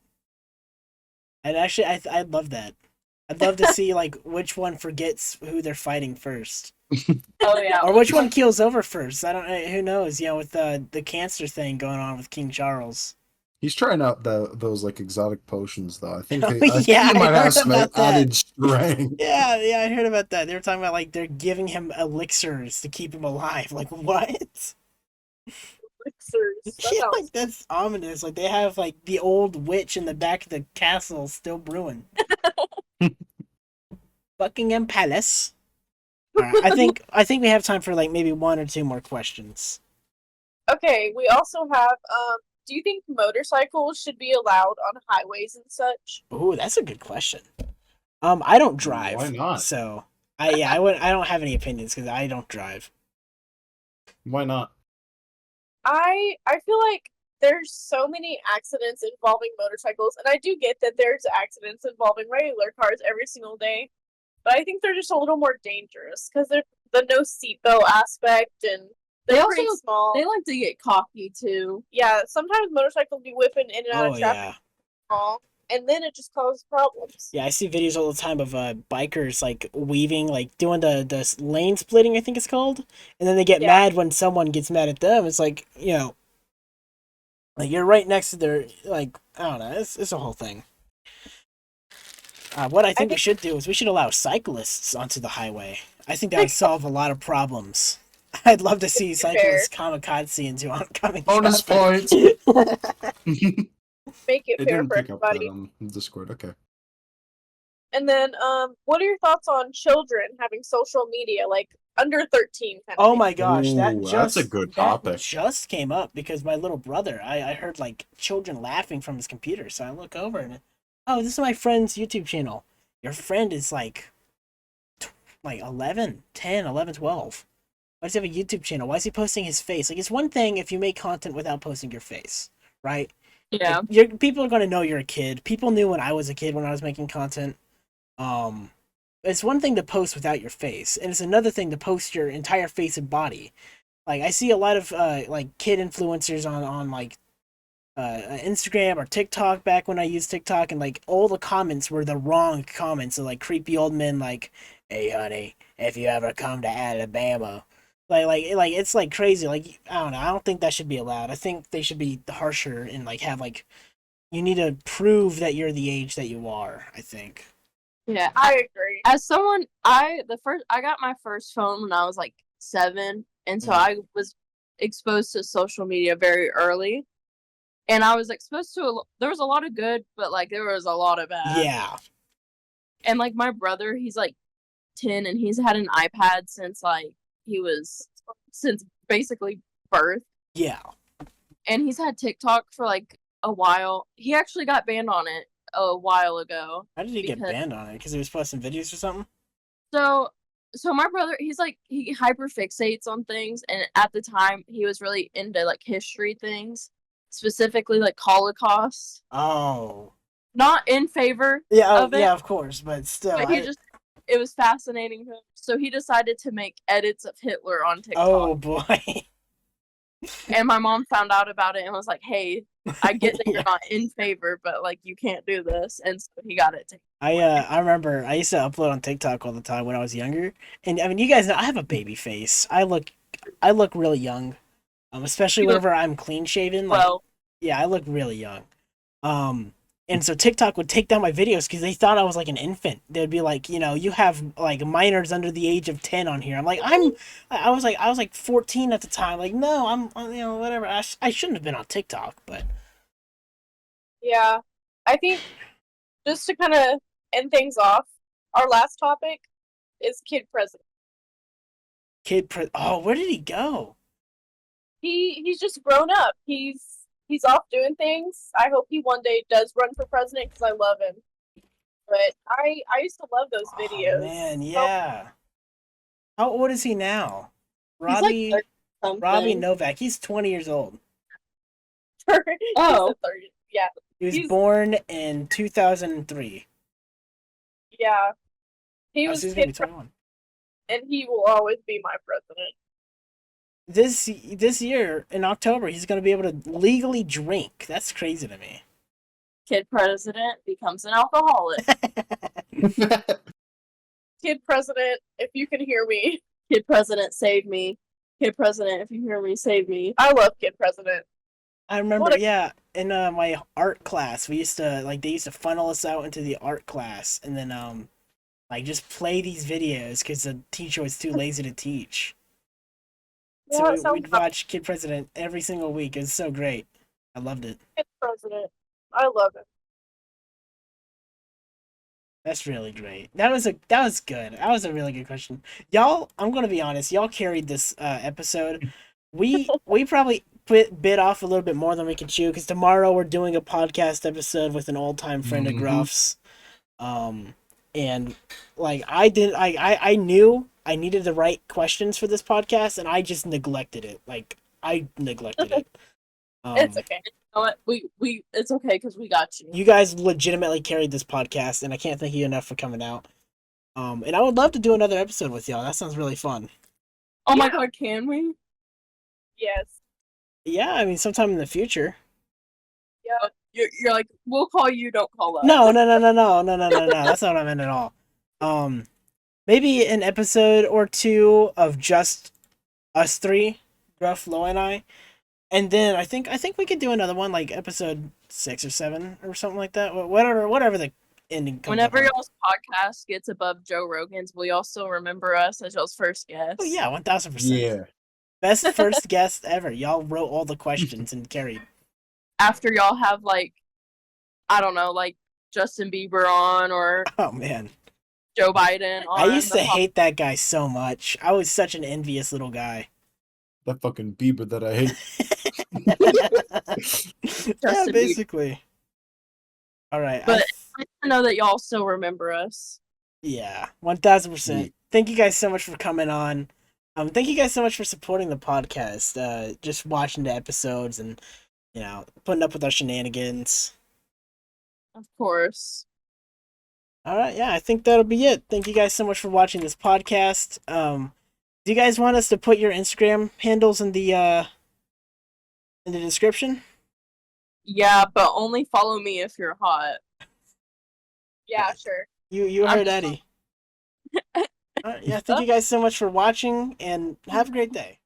Speaker 1: And actually, I'd love that. I'd love to see like which one forgets who they're fighting first.
Speaker 3: Oh yeah.
Speaker 1: Or which one keels over first. I don't. Who knows? You know, with the cancer thing going on with King Charles.
Speaker 2: He's trying out those like exotic potions though. I think
Speaker 1: Oh,
Speaker 2: I think
Speaker 1: yeah,
Speaker 2: he might
Speaker 1: I heard
Speaker 2: have some
Speaker 1: about that.
Speaker 2: added strength.
Speaker 1: Yeah, I heard about that. They were talking about like they're giving him elixirs to keep him alive. Like what?
Speaker 4: Elixirs. That
Speaker 1: Yeah,
Speaker 4: sounds-
Speaker 1: like that's ominous. Like they have like the old witch in the back of the castle still brewing. Buckingham Palace. All right, I think we have time for like maybe one or two more questions.
Speaker 4: Okay, we also have do you think motorcycles should be allowed on highways and such?
Speaker 1: Ooh, that's a good question. I don't drive.
Speaker 2: Why not?
Speaker 1: So I don't have any opinions because I don't drive.
Speaker 2: Why not?
Speaker 4: I feel like there's so many accidents involving motorcycles, and I do get that there's accidents involving regular cars every single day, but I think they're just a little more dangerous because they're the no seatbelt aspect, and
Speaker 3: They
Speaker 4: they're
Speaker 3: also
Speaker 4: pretty small.
Speaker 3: they like to get cocky too.
Speaker 4: Yeah, sometimes motorcycles be whipping in and out
Speaker 1: Oh
Speaker 4: of traffic,
Speaker 1: yeah.
Speaker 4: small, and then it just causes problems.
Speaker 1: Yeah, I see videos all the time of bikers like weaving, like doing the lane splitting, I think it's called, and then they get
Speaker 4: Yeah.
Speaker 1: mad when someone gets mad at them. It's like, you know, like you're right next to their like I don't know. It's a whole thing. What I think we should do is we should allow cyclists onto the highway. I think that would solve a lot of problems. I'd love to see cyclists kamikaze into oncoming
Speaker 2: Bonus
Speaker 1: traffic.
Speaker 2: points.
Speaker 4: Make it
Speaker 2: It
Speaker 4: fair
Speaker 2: didn't
Speaker 4: for
Speaker 2: pick up that
Speaker 4: everybody.
Speaker 2: on Discord. Okay.
Speaker 4: And then, what are your thoughts on children having social media, like under 13? Kind of
Speaker 1: Oh
Speaker 4: thing?
Speaker 1: my gosh, that
Speaker 2: Ooh,
Speaker 1: just
Speaker 2: that's a good
Speaker 1: that
Speaker 2: topic.
Speaker 1: just came up because my little brother, I heard like children laughing from his computer, so I look over and oh, this is my friend's YouTube channel. Your friend is like 11, 10, 11, 12. Why does he have a YouTube channel? Why is he posting his face? Like, it's one thing if you make content without posting your face, right?
Speaker 3: Yeah.
Speaker 1: Like, people are going to know you're a kid. People knew when I was a kid when I was making content. It's one thing to post without your face, and it's another thing to post your entire face and body. Like, I see a lot of like kid influencers on like Instagram or TikTok back when I used TikTok, and like all the comments were the wrong comments. So like creepy old men like, "Hey honey, if you ever come to Alabama," like it's like crazy. Like I don't know. I don't think that should be allowed. I think they should be harsher and like have like you need to prove that you're the age that you are. I think.
Speaker 3: Yeah.
Speaker 4: I agree.
Speaker 3: As someone, I got my first phone when I was like 7, and so
Speaker 1: Mhm.
Speaker 3: I was exposed to social media very early, and I was exposed to there was a lot of good, but like there was a lot of bad.
Speaker 1: Yeah.
Speaker 3: And like my brother, he's like 10, and he's had an iPad since basically birth,
Speaker 1: Yeah.
Speaker 3: and he's had TikTok for like a while. He actually got banned on it a while ago.
Speaker 1: How did he get
Speaker 3: Because-
Speaker 1: banned on it? Because he was posting videos or something?
Speaker 3: So so my brother, he's like he hyperfixates on things, and at the time he was really into like history things, specifically like Holocaust.
Speaker 1: Oh.
Speaker 3: Not in favor
Speaker 1: Yeah, oh,
Speaker 3: of it,
Speaker 1: yeah, of course, but still,
Speaker 3: but he just it was fascinating him. So he decided to make edits of Hitler on TikTok.
Speaker 1: oh boy.
Speaker 3: And my mom found out about it and was like, "Hey, I get that you're
Speaker 1: Yeah.
Speaker 3: not in favor, but like you can't do this." And so he got it taken
Speaker 1: I remember I used to upload on TikTok all the time when I was younger, and I mean, you guys know I have a baby face. I look really young, especially
Speaker 3: You look
Speaker 1: whenever I'm clean shaven. Like,
Speaker 3: well.
Speaker 1: yeah, I look really young. And so TikTok would take down my videos because they thought I was like an infant. They'd be like, you know, you have like minors under the age of 10 on here. I'm like, I was like 14 at the time. Like, no, you know, whatever. I shouldn't have been on TikTok, but
Speaker 4: Yeah. I think just to kind of end things off, our last topic is kid president.
Speaker 1: oh, where did he go?
Speaker 4: He's just grown up. He's off doing things. I hope he one day does run for president because I love him. But I used to love those
Speaker 1: Oh
Speaker 4: videos.
Speaker 1: man, yeah. How old is he now?
Speaker 3: He's like
Speaker 1: Robbie
Speaker 3: 30 something.
Speaker 1: Robbie Novak. He's 20 years old.
Speaker 3: Oh.
Speaker 4: 30. Yeah.
Speaker 1: He was
Speaker 4: He's-
Speaker 1: born in 2003.
Speaker 4: Yeah. He
Speaker 1: Oh,
Speaker 4: was
Speaker 1: so he's gonna be
Speaker 4: kid
Speaker 1: 21.
Speaker 4: and he will always be my president.
Speaker 1: This year in October, he's gonna be able to legally drink. That's crazy to me.
Speaker 3: Kid president becomes an alcoholic.
Speaker 4: Kid president, if you can hear me.
Speaker 3: Kid president, save me. Kid president, if you hear me, save me.
Speaker 4: I love kid president.
Speaker 1: I remember,
Speaker 4: What a-
Speaker 1: yeah, in my art class, we used to like they used to funnel us out into the art class, and then like just play these videos because the teacher was too lazy to teach.
Speaker 4: Yeah,
Speaker 1: So
Speaker 4: it sounds
Speaker 1: we'd watch Kid President every single week. It was so great. I loved it.
Speaker 4: like kid president. I love it.
Speaker 1: That's really great. That was good. That was a really good question. Y'all, I'm gonna be honest. Y'all carried this episode. We probably bit off a little bit more than we can chew because tomorrow we're doing a podcast episode with an old time friend of
Speaker 2: Mhm.
Speaker 1: Gruff's. And like I knew I needed the right questions for this podcast, and I just neglected it. Like I neglected it.
Speaker 4: It's okay.
Speaker 3: You know what? We it's okay because we got you.
Speaker 1: You guys legitimately carried this podcast, and I can't thank you enough for coming out. And I would love to do another episode with y'all. That sounds really fun.
Speaker 3: Oh my
Speaker 4: Yeah.
Speaker 3: god, can we?
Speaker 4: Yes.
Speaker 1: Yeah, I mean, sometime in the future.
Speaker 4: Yeah.
Speaker 3: You're like, we'll call you, don't call us.
Speaker 1: No. That's not what I meant at all. Maybe an episode or two of just us three, Gruff, Lo, and I, and then I think we could do another one like episode 6 or 7 or something like that. Whatever the ending comes
Speaker 3: Whenever
Speaker 1: up on.
Speaker 3: y'all's podcast gets above Joe Rogan's, will y'all still remember us as y'all's first guest?
Speaker 1: Oh yeah, 1000%.
Speaker 2: Yeah.
Speaker 1: Best first guest ever. Y'all wrote all the questions and carried.
Speaker 3: After y'all have like, I don't know, like Justin Bieber on or
Speaker 1: Oh man.
Speaker 3: Joe Biden on.
Speaker 1: I used to hate that guy so much. I was such an envious little guy.
Speaker 2: That fucking Bieber that I hate.
Speaker 1: Yeah,
Speaker 3: Justin Bieber.
Speaker 1: basically. All right.
Speaker 3: But I know that y'all still remember us.
Speaker 1: Yeah, 1000%. Thank you guys so much for coming on. Thank you guys so much for supporting the podcast. Just watching the episodes and putting up with our shenanigans.
Speaker 3: Of course.
Speaker 1: All right, yeah, I think that'll be it. Thank you guys so much for watching this podcast. Do you guys want us to put your Instagram handles in the description?
Speaker 3: Yeah, but only follow me if you're hot.
Speaker 4: Yeah, sure.
Speaker 1: You heard Eddie. All right, yeah, thank you guys so much for watching, and have a great day.